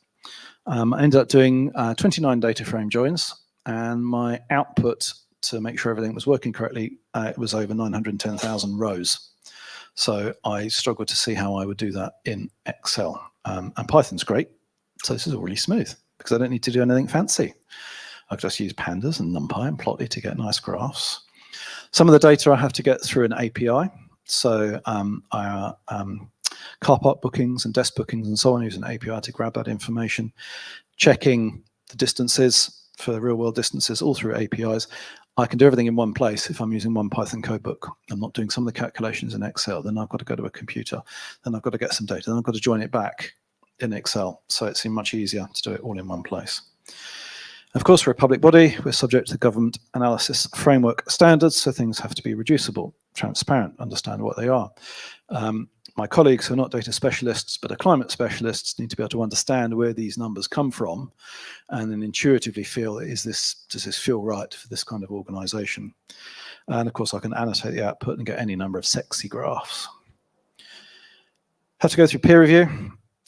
Speaker 4: I ended up doing 29 data frame joins, and my output to make sure everything was working correctly, it was over 910,000 rows. So I struggled to see how I would do that in Excel. And Python's great, so this is all really smooth because I don't need to do anything fancy. I can just use pandas and NumPy and Plotly to get nice graphs. Some of the data I have to get through an API. So car park bookings and desk bookings and so on, use an API to grab that information. Checking the distances for the real world distances all through APIs. I can do everything in one place if I'm using one Python codebook. I'm not doing some of the calculations in Excel. Then I've got to go to a computer. Then I've got to get some data. Then I've got to join it back in Excel. So it seemed much easier to do it all in one place. Of course, we're a public body. We're subject to government analysis framework standards, so things have to be reducible, transparent, understand what they are. My colleagues who are not data specialists, but are climate specialists, need to be able to understand where these numbers come from and then intuitively feel, does this feel right for this kind of organization? And of course, I can annotate the output and get any number of sexy graphs. Have to go through peer review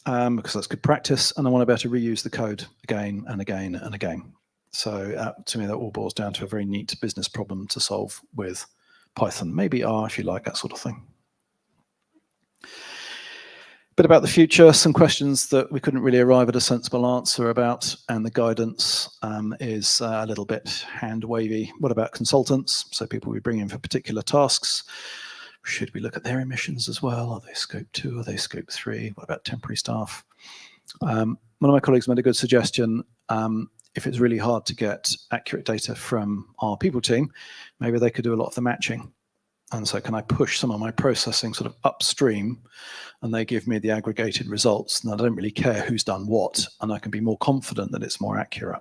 Speaker 4: because that's good practice, and I want to be able to reuse the code again and again and again. So to me, that all boils down to a very neat business problem to solve with Python, maybe R if you like, that sort of thing. Bit about the future, some questions that we couldn't really arrive at a sensible answer about, and the guidance is a little bit hand-wavy. What about consultants? So people we bring in for particular tasks. Should we look at their emissions as well? Are they scope 2? Are they scope 3? What about temporary staff? One of my colleagues made a good suggestion. If it's really hard to get accurate data from our people team, maybe they could do a lot of the matching. And so can I push some of my processing sort of upstream and they give me the aggregated results, and I don't really care who's done what, and I can be more confident that it's more accurate.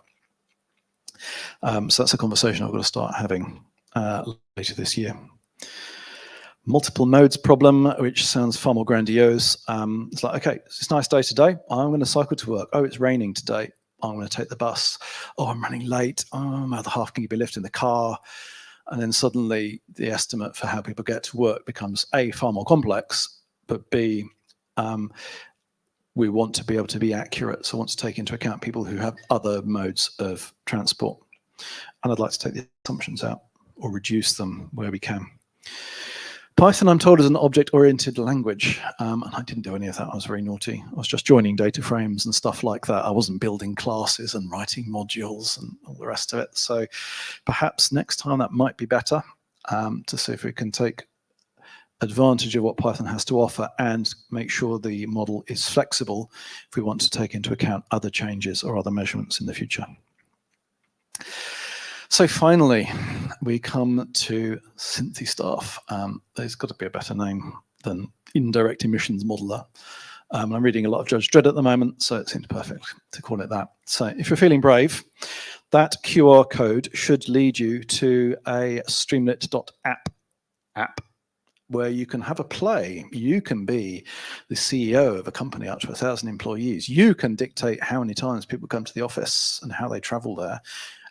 Speaker 4: So that's a conversation I've got to start having later this year. Multiple modes problem, which sounds far more grandiose. It's like, okay, it's a nice day today. I'm going to cycle to work. Oh, it's raining today. I'm going to take the bus. Oh, I'm running late. Oh, my other half can be lifting the car. And then suddenly the estimate for how people get to work becomes A, far more complex, but B, we want to be able to be accurate. So I want to take into account people who have other modes of transport. And I'd like to take the assumptions out or reduce them where we can. Python, I'm told, is an object-oriented language, and I didn't do any of that. I was very naughty. I was just joining data frames and stuff like that. I wasn't building classes and writing modules and all the rest of it. So perhaps next time that might be better, to see if we can take advantage of what Python has to offer and make sure the model is flexible if we want to take into account other changes or other measurements in the future. So finally, we come to SyntheStaff. There's got to be a better name than Indirect Emissions Modeler. I'm reading a lot of Judge Dredd at the moment, so it seems perfect to call it that. So if you're feeling brave, that QR code should lead you to a Streamlit.app where you can have a play. You can be the CEO of a company up to 1,000 employees. You can dictate how many times people come to the office and how they travel there.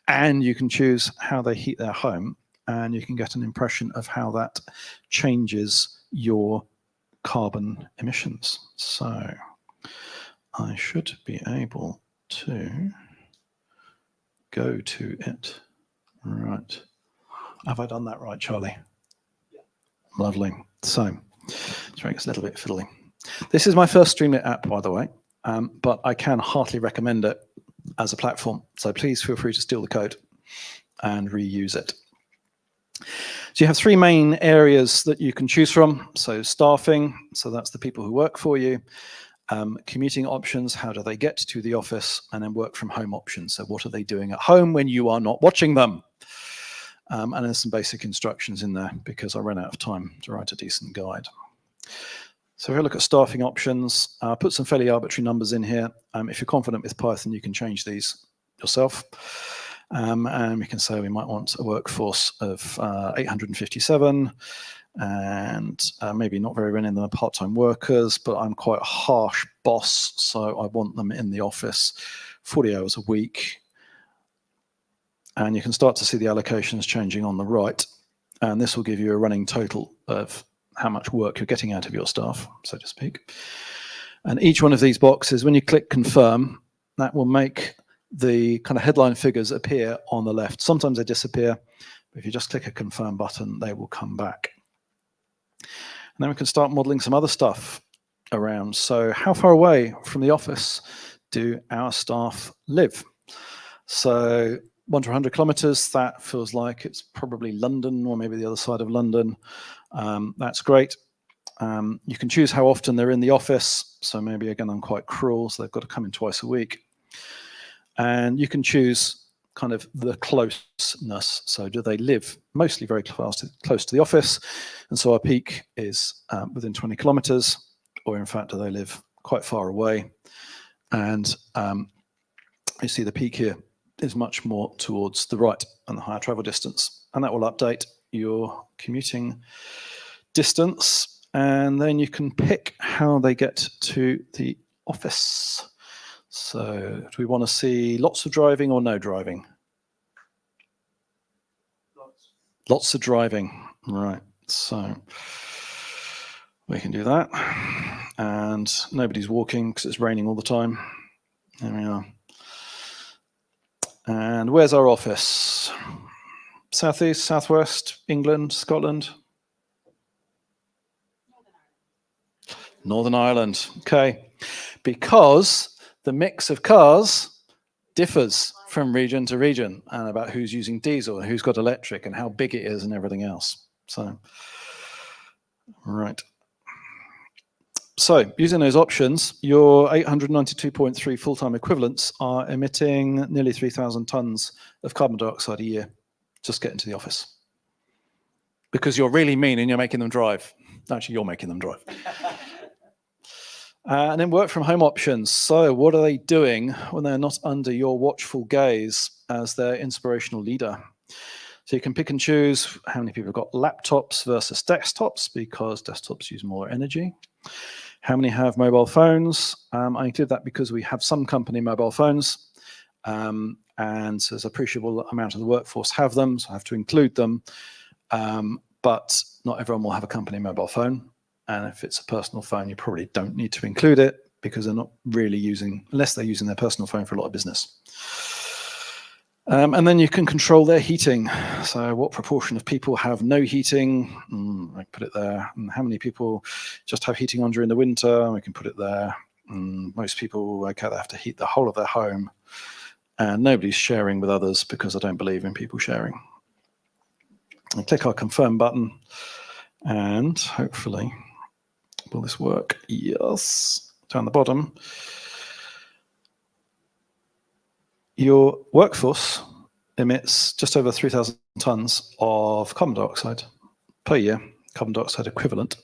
Speaker 4: And you can choose how they heat their home, and you can get an impression of how that changes your carbon emissions. So I should be able to go to it. Right. Have I done that right, Charlie? Yeah. Lovely. So let's make this a little bit fiddly. This is my first Streamlit app, by the way, but I can heartily recommend it as a platform. So please feel free to steal the code and reuse it. So you have three main areas that you can choose from. So staffing, so that's the people who work for you. Commuting options, how do they get to the office? And then work from home options. So what are they doing at home when you are not watching them? And there's some basic instructions in there because I ran out of time to write a decent guide. So if we look at staffing options, put some fairly arbitrary numbers in here. If you're confident with Python, you can change these yourself. And we can say we might want a workforce of 857, and maybe not very many of them are part-time workers, but I'm quite a harsh boss, so I want them in the office 40 hours a week. and you can start to see the allocations changing on the right. And this will give you a running total of how much work you're getting out of your staff, so to speak. And each one of these boxes, when you click confirm, that will make the kind of headline figures appear on the left. Sometimes they disappear, but if you just click a confirm button, they will come back. And then we can start modeling some other stuff around. So how far away from the office do our staff live? So 1 to 100 kilometers, that feels like it's probably London or maybe the other side of London. That's great. You can choose how often they're in the office. So maybe, again, I'm quite cruel, so they've got to come in twice a week. And you can choose kind of the closeness. So do they live mostly very close to the office? And so our peak is within 20 kilometers, or in fact, do they live quite far away? And you see the peak here is much more towards the right and the higher travel distance. And that will update your commuting distance. And then you can pick how they get to the office. So do we want to see lots of driving or no driving? Lots of driving, right. So we can do that. And nobody's walking because it's raining all the time. There we are. And where's our office? Southeast, southwest, England, Scotland? Northern Ireland, okay. Because the mix of cars differs from region to region, and about who's using diesel and who's got electric and how big it is and everything else. So, right. So using those options, your 892.3 full-time equivalents are emitting nearly 3,000 tons of carbon dioxide a year just getting to the office. Because you're really mean and you're making them drive. Actually, you're making them drive. And then work from home options. So what are they doing when they're not under your watchful gaze as their inspirational leader? So you can pick and choose how many people have got laptops versus desktops, because desktops use more energy. How many have mobile phones? I include that because we have some company mobile phones, and there's an appreciable amount of the workforce have them, so I have to include them. But not everyone will have a company mobile phone. And if it's a personal phone, you probably don't need to include it because they're not really using, unless they're using their personal phone for a lot of business. And then you can control their heating. So what proportion of people have no heating? I put it there. And how many people just have heating on during the winter? We can put it there. Most people, okay, they have to heat the whole of their home. And nobody's sharing with others because I don't believe in people sharing. And click our confirm button. And hopefully, will this work? Yes. Down the bottom. Your workforce emits just over 3,000 tons of carbon dioxide per year, carbon dioxide equivalent,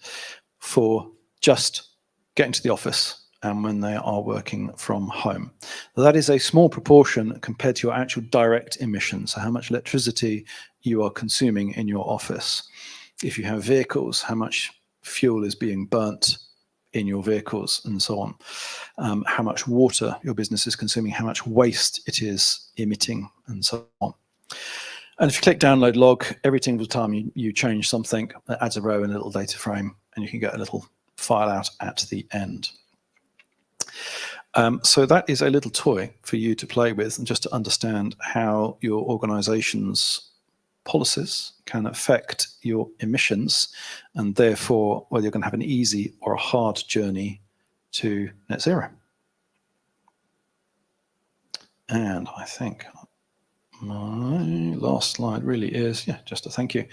Speaker 4: for just getting to the office and when they are working from home. That is a small proportion compared to your actual direct emissions, so how much electricity you are consuming in your office. If you have vehicles, how much fuel is being burnt in your vehicles and so on, how much water your business is consuming, how much waste it is emitting and so on. And if you click download log, every single time you change something, it adds a row in a little data frame and you can get a little file out at the end. So that is a little toy for you to play with and just to understand how your organization's policies can affect your emissions, and therefore whether you're going to have an easy or a hard journey to net zero. And I think my last slide really is, just a thank you.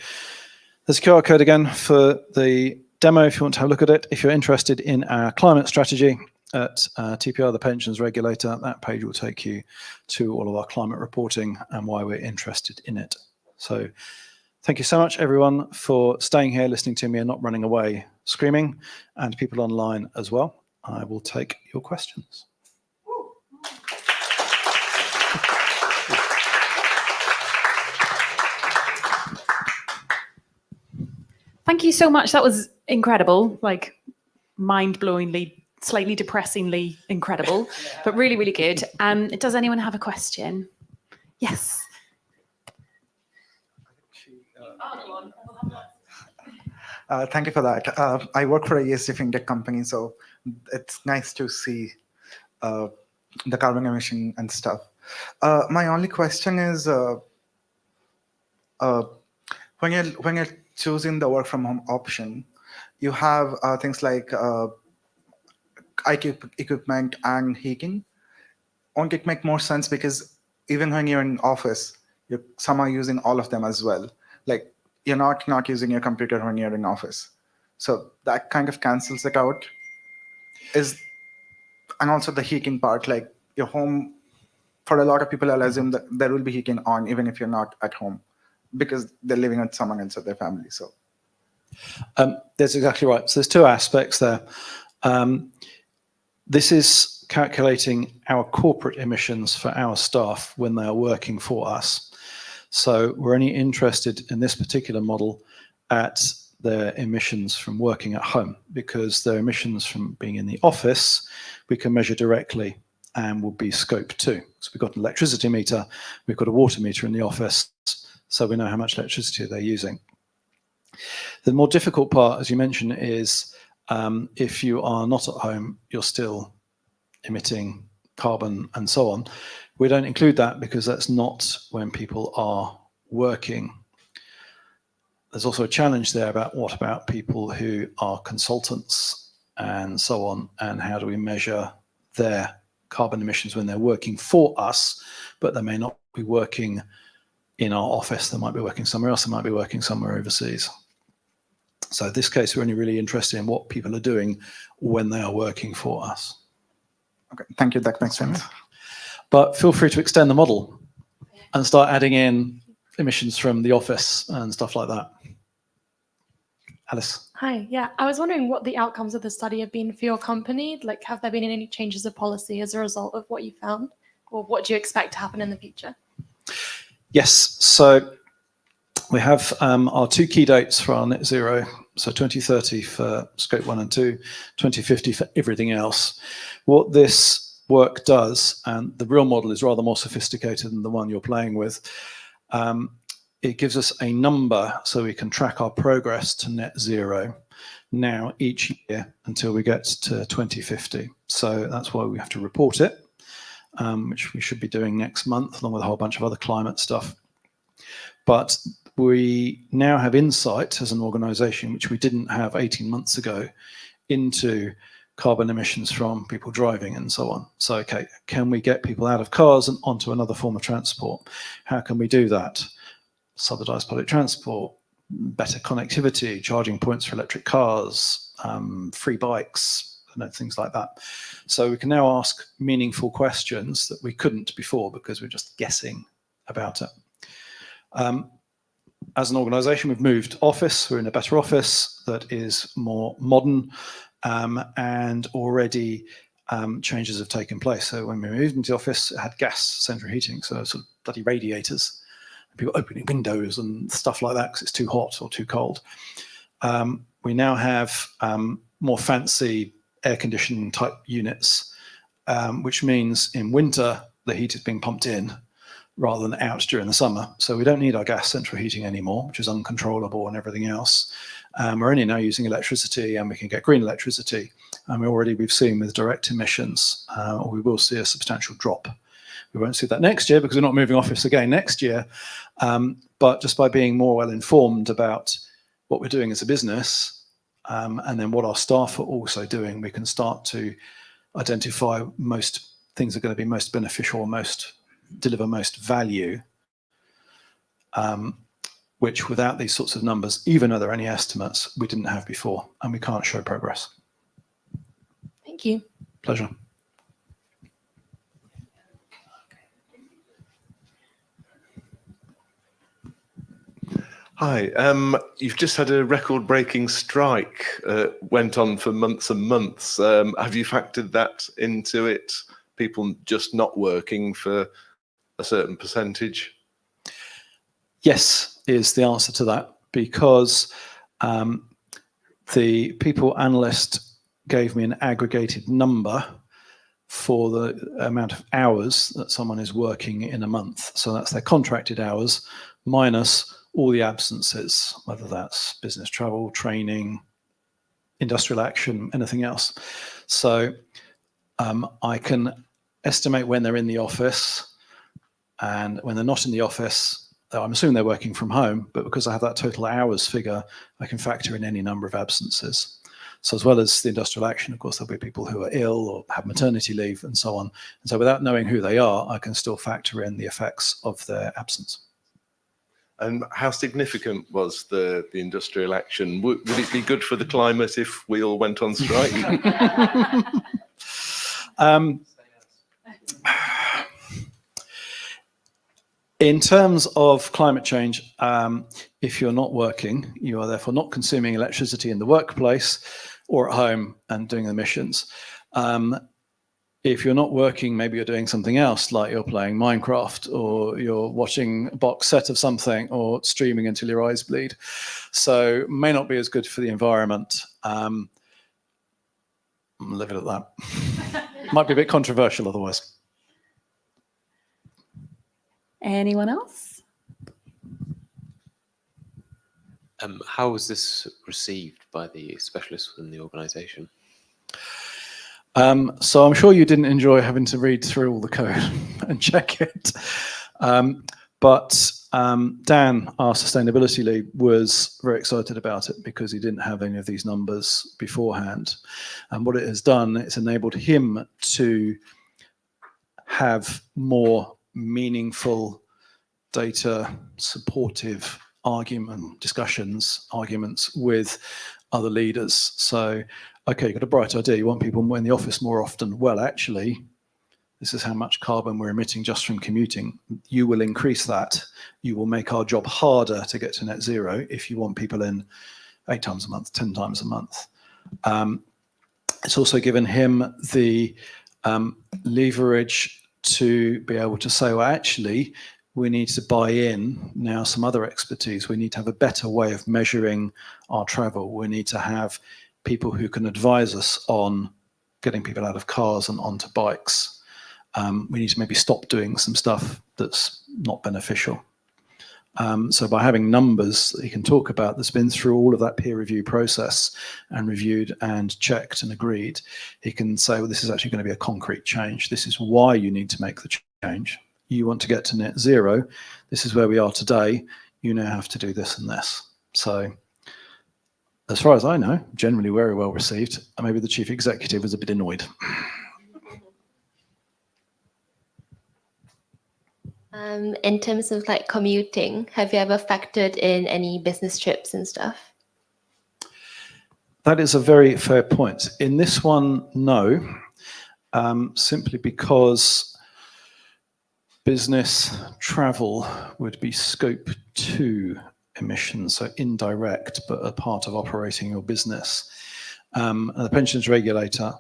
Speaker 4: There's a QR code again for the demo if you want to have a look at it. If you're interested in our climate strategy at TPR, the pensions regulator, that page will take you to all of our climate reporting and why we're interested in it. So thank you so much, everyone, for staying here, listening to me and not running away screaming, and people online as well. I will take your questions.
Speaker 1: Thank you so much. That was incredible, like mind-blowingly, slightly depressingly incredible, but really, really good. Does anyone have a question? Yes.
Speaker 6: Thank you for that. I work for a ESG fintech company, so it's nice to see the carbon emission and stuff. My only question is, when you're choosing the work from home option, you have things like IT equipment and heating. Won't it make more sense, because even when you're in office, you're somehow using all of them as well? Like, you're not using your computer when you're in office, so that kind of cancels it out. And also the heating part, like your home, for a lot of people, I'll assume that there will be heating on even if you're not at home, because they're living with someone else of their family. So
Speaker 4: That's exactly right. So there's two aspects there. This is calculating our corporate emissions for our staff when they are working for us. So we're only interested in this particular model at their emissions from working at home, because their emissions from being in the office we can measure directly and will be scope 2. So we've got an electricity meter, we've got a water meter in the office, so we know how much electricity they're using. The more difficult part, as you mentioned, is if you are not at home, you're still emitting carbon and so on. We don't include that because that's not when people are working. There's also a challenge there about what about people who are consultants and so on, and how do we measure their carbon emissions when they're working for us, but they may not be working in our office, they might be working somewhere else, they might be working somewhere overseas. So in this case, we're only really interested in what people are doing when they are working for us.
Speaker 6: okay, thank you, that makes sense.
Speaker 4: But feel free to extend the model and start adding in emissions from the office and stuff like that. Alice.
Speaker 7: Hi, yeah, I was wondering what the outcomes of the study have been for your company. Like, have there been any changes of policy as a result of what you found? Or what do you expect to happen in the future?
Speaker 4: Yes, so we have our 2 key dates for our net zero. So 2030 for scope 1 and 2, 2050 for everything else. What this work does, and the real model is rather more sophisticated than the one you're playing with, it gives us a number so we can track our progress to net zero now each year until we get to 2050. So that's why we have to report it, which we should be doing next month, along with a whole bunch of other climate stuff. But we now have insight as an organization, which we didn't have 18 months ago, into carbon emissions from people driving and so on. So, okay, can we get people out of cars and onto another form of transport? How can we do that? Subsidized public transport, better connectivity, charging points for electric cars, free bikes, things like that. So we can now ask meaningful questions that we couldn't before because we're just guessing about it. As an organization, we've moved office. We're in a better office that is more modern, and already changes have taken place. So when we moved into the office, it had gas central heating, so sort of bloody radiators, people opening windows and stuff like that because it's too hot or too cold. We now have more fancy air conditioning type units, which means in winter the heat is being pumped in rather than out during the summer. So we don't need our gas central heating anymore, which is uncontrollable and everything else. We're only now using electricity, and we can get green electricity. And we've seen with direct emissions, or we will see a substantial drop. We won't see that next year because we're not moving office again next year. But just by being more well informed about what we're doing as a business, and then what our staff are also doing, we can start to identify most things that are going to be most beneficial or deliver most value, which without these sorts of numbers, even though there are any estimates, we didn't have before, and we can't show progress.
Speaker 7: Thank you.
Speaker 4: Pleasure.
Speaker 8: Hi, you've just had a record-breaking strike, went on for months and months. Have you factored that into it? People just not working for a certain percentage?
Speaker 4: Yes, is the answer to that, because the people analyst gave me an aggregated number for the amount of hours that someone is working in a month. So that's their contracted hours minus all the absences, whether that's business travel, training, industrial action, anything else. So I can estimate when they're in the office, and when they're not in the office, I'm assuming they're working from home, but because I have that total hours figure, I can factor in any number of absences. So as well as the industrial action, of course, there'll be people who are ill or have maternity leave and so on. And so without knowing who they are, I can still factor in the effects of their absence.
Speaker 8: And how significant was the industrial action? Would it be good for the climate if we all went on strike?
Speaker 4: In terms of climate change, if you're not working, you are therefore not consuming electricity in the workplace or at home and doing emissions. If you're not working, maybe you're doing something else, like you're playing Minecraft or you're watching a box set of something or streaming until your eyes bleed. So may not be as good for the environment. I'll leave it at that. Might be a bit controversial otherwise.
Speaker 1: Anyone else?
Speaker 9: How was this received by the specialists within the organisation?
Speaker 4: So I'm sure you didn't enjoy having to read through all the code and check it. But Dan, our sustainability lead, was very excited about it because he didn't have any of these numbers beforehand. And what it has done, it's enabled him to have more meaningful data supportive arguments with other leaders. So, okay, you've got a bright idea. You want people in the office more often. Well, actually, this is how much carbon we're emitting just from commuting. You will increase that. You will make our job harder to get to net zero if you want people in 8 times a month, 10 times a month. It's also given him the leverage to be able to say, well, actually, we need to buy in now some other expertise. We need to have a better way of measuring our travel. We need to have people who can advise us on getting people out of cars and onto bikes. We need to maybe stop doing some stuff that's not beneficial. So by having numbers that he can talk about that's been through all of that peer review process and reviewed and checked and agreed, he can say, well, this is actually going to be a concrete change. This is why you need to make the change. You want to get to net zero. This is where we are today. You now have to do this and this. So as far as I know, generally very well received. And maybe the chief executive was a bit annoyed.
Speaker 10: In terms of like commuting, have you ever factored in any business trips and stuff?
Speaker 4: That is a very fair point. In this one, no, simply because business travel would be scope 2 emissions, so indirect, but a part of operating your business. And the pensions regulator,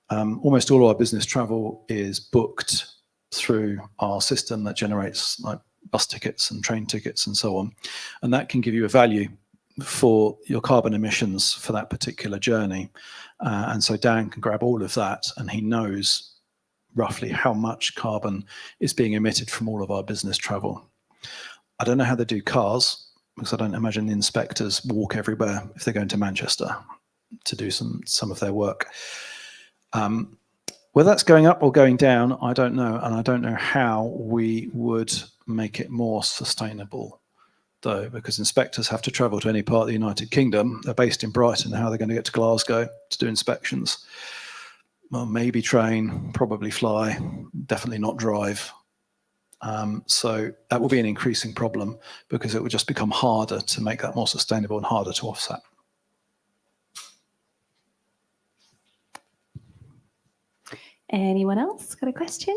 Speaker 4: almost all of our business travel is booked through our system that generates like bus tickets and train tickets and so on. And that can give you a value for your carbon emissions for that particular journey. And so Dan can grab all of that and he knows roughly how much carbon is being emitted from all of our business travel. I don't know how they do cars, because I don't imagine the inspectors walk everywhere if they're going to Manchester to do some of their work. Whether that's going up or going down, I don't know. And I don't know how we would make it more sustainable, though, because inspectors have to travel to any part of the United Kingdom. They're based in Brighton. How are they going to get to Glasgow to do inspections? Well, maybe train, probably fly, definitely not drive. So that will be an increasing problem because it will just become harder to make that more sustainable and harder to offset.
Speaker 1: Anyone else got a question?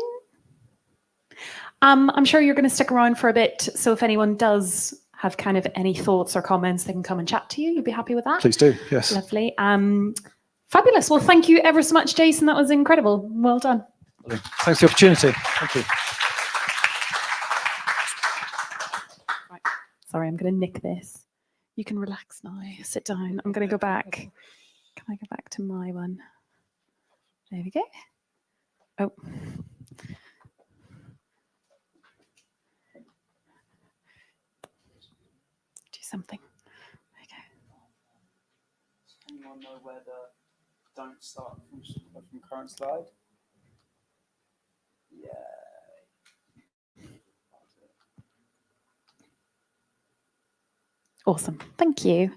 Speaker 1: I'm sure you're going to stick around for a bit. So if anyone does have kind of any thoughts or comments, they can come and chat to you. You'd be happy with that?
Speaker 4: Please do, yes.
Speaker 1: Lovely. Fabulous. Well, thank you ever so much, Jason. That was incredible. Well done.
Speaker 4: Thanks for the opportunity. Thank you.
Speaker 1: Right. Sorry, I'm going to nick this. You can relax now. Sit down. I'm going to go back. Can I go back to my one? There we go. Oh. something. Okay.
Speaker 3: Anyone know where the don't start from current slide? Yeah.
Speaker 1: Awesome. Thank you.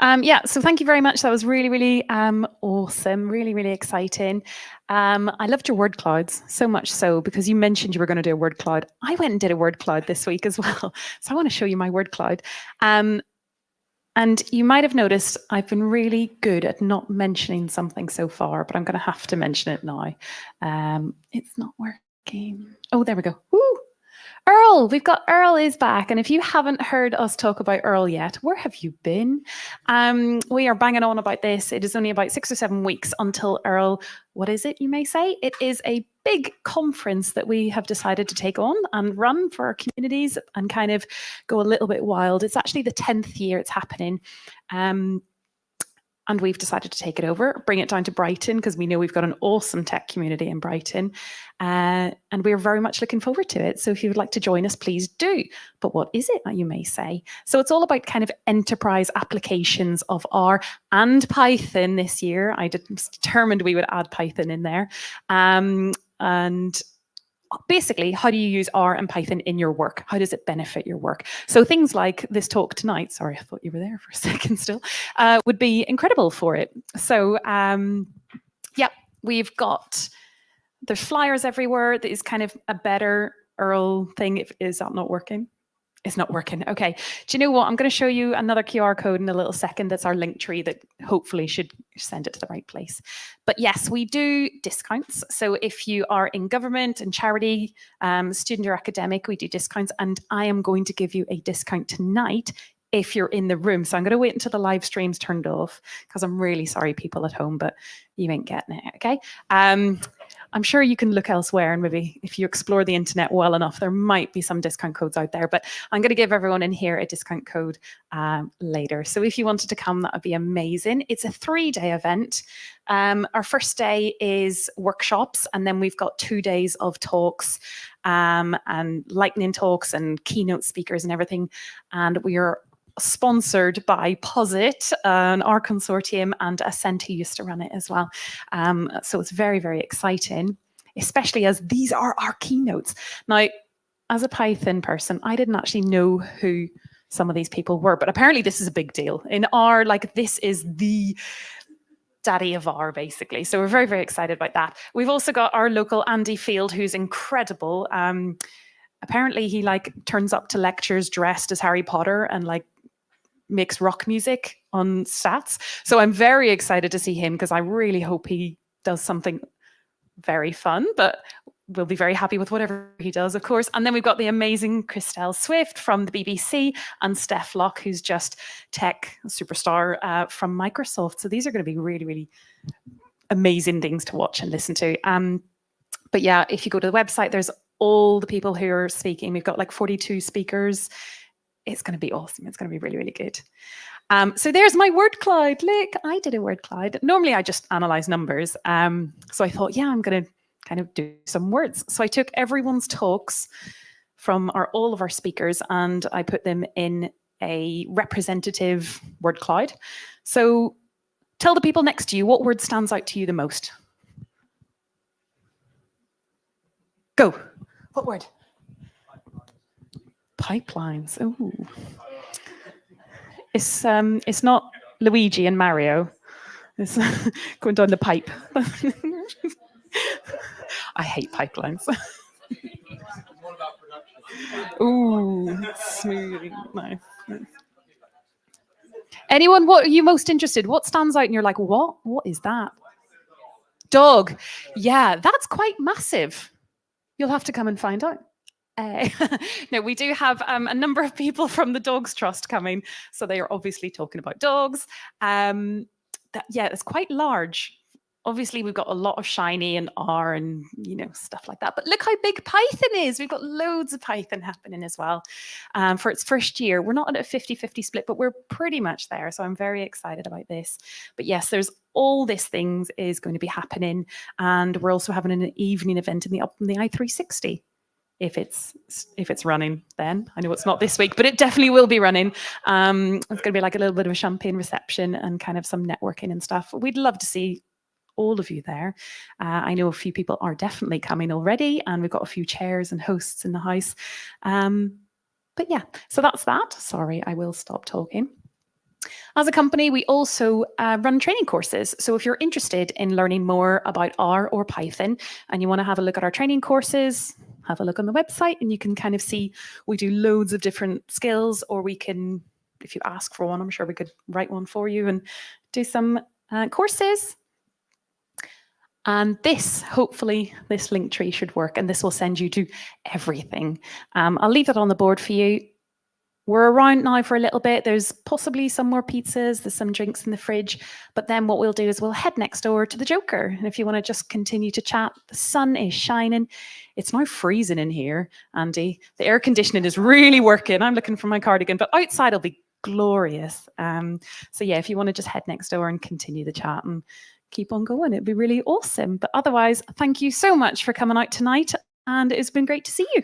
Speaker 1: Yeah, so thank you very much. That was really, really awesome. Really, really exciting. I loved your word clouds so much so because you mentioned you were going to do a word cloud. I went and did a word cloud this week as well. So I want to show you my word cloud. And you might have noticed I've been really good at not mentioning something so far, but I'm going to have to mention it now. It's not working. Oh, there we go. Woo! Earl, we've got Earl is back. And if you haven't heard us talk about Earl yet, where have you been? We are banging on about this. It is only about 6 or 7 weeks until Earl, what is it, you may say? It is a big conference that we have decided to take on and run for our communities and kind of go a little bit wild. It's actually the 10th year it's happening. And we've decided to take it over, bring it down to Brighton, because we know we've got an awesome tech community in Brighton. And we're very much looking forward to it. So if you would like to join us, please do. But what is it, you may say? So it's all about kind of enterprise applications of R and Python this year. I determined we would add Python in there. And basically, how do you use R and Python in your work? How does it benefit your work? So things like this talk tonight, sorry, I thought you were there for a second still, would be incredible for it. So yeah, we've got, there's flyers everywhere. That is kind of a better Earl thing. Is that not working? It's not working. Okay. Do you know what? I'm going to show you another QR code in a little second. That's our link tree that hopefully should send it to the right place. But yes, we do discounts. So if you are in government and charity, student or academic, we do discounts. And I am going to give you a discount tonight if you're in the room. So I'm going to wait until the live stream's turned off because I'm really sorry, people at home, but you ain't getting it. Okay. I'm sure you can look elsewhere and maybe if you explore the internet well enough, there might be some discount codes out there, but I'm going to give everyone in here a discount code later. So if you wanted to come, that would be amazing. It's a 3-day event. Our first day is workshops, and then we've got 2 days of talks and lightning talks and keynote speakers and everything. And we are sponsored by POSIT, our consortium, and Ascent, who used to run it as well. So it's very, very exciting, especially as these are our keynotes. Now, as a Python person, I didn't actually know who some of these people were, but apparently this is a big deal. In R, like this is the daddy of R, basically. So we're very, very excited about that. We've also got our local Andy Field, who's incredible. Apparently he like turns up to lectures dressed as Harry Potter and like makes rock music on stats. So I'm very excited to see him because I really hope he does something very fun, but we'll be very happy with whatever he does, of course. And then we've got the amazing Christelle Swift from the BBC and Steph Locke, who's just tech superstar from Microsoft. So these are going to be really, really amazing things to watch and listen to. But yeah, if you go to the website, there's all the people who are speaking. We've got like 42 speakers. It's going to be awesome. It's going to be really, really good. So there's my word cloud. Look, I did a word cloud. Normally I just analyze numbers. So I thought, yeah, I'm going to kind of do some words. So I took everyone's talks from all of our speakers and I put them in a representative word cloud. So tell the people next to you, what word stands out to you the most? Go. What word? Pipelines. Oh, it's not Luigi and Mario. It's going down the pipe. I hate pipelines. Ooh, smooth, nice. Anyone? What are you most interested? What stands out? And you're like, what? What is that? Dog. Yeah, that's quite massive. You'll have to come and find out. No, we do have a number of people from the Dogs Trust coming, so they are obviously talking about dogs. Yeah, it's quite large. Obviously, we've got a lot of Shiny and R and stuff like that. But look how big Python is. We've got loads of Python happening as well. For its first year, we're not at a 50-50 split, but we're pretty much there. So I'm very excited about this. But yes, there's all these things is going to be happening, and we're also having an evening event in the I360. if it's running then. I know it's not this week, but it definitely will be running. It's going to be like a little bit of a champagne reception and kind of some networking and stuff. We'd love to see all of you there. I know a few people are definitely coming already, and we've got a few chairs and hosts in the house. But yeah, so that's that. Sorry, I will stop talking. As a company, we also run training courses. So if you're interested in learning more about R or Python and you want to have a look at our training courses, have a look on the website and you can kind of see we do loads of different skills, or we can, if you ask for one, I'm sure we could write one for you and do some courses. And this, hopefully, this link tree should work, and this will send you to everything. I'll leave that on the board for you. We're around now for a little bit. There's possibly some more pizzas, there's some drinks in the fridge, but then what we'll do is we'll head next door to the Joker. And if you want to just continue to chat, the sun is shining. It's now freezing in here, Andy. The air conditioning is really working. I'm looking for my cardigan, but outside it'll be glorious. So yeah, if you want to just head next door and continue the chat and keep on going, it'd be really awesome. But otherwise, thank you so much for coming out tonight, and it's been great to see you.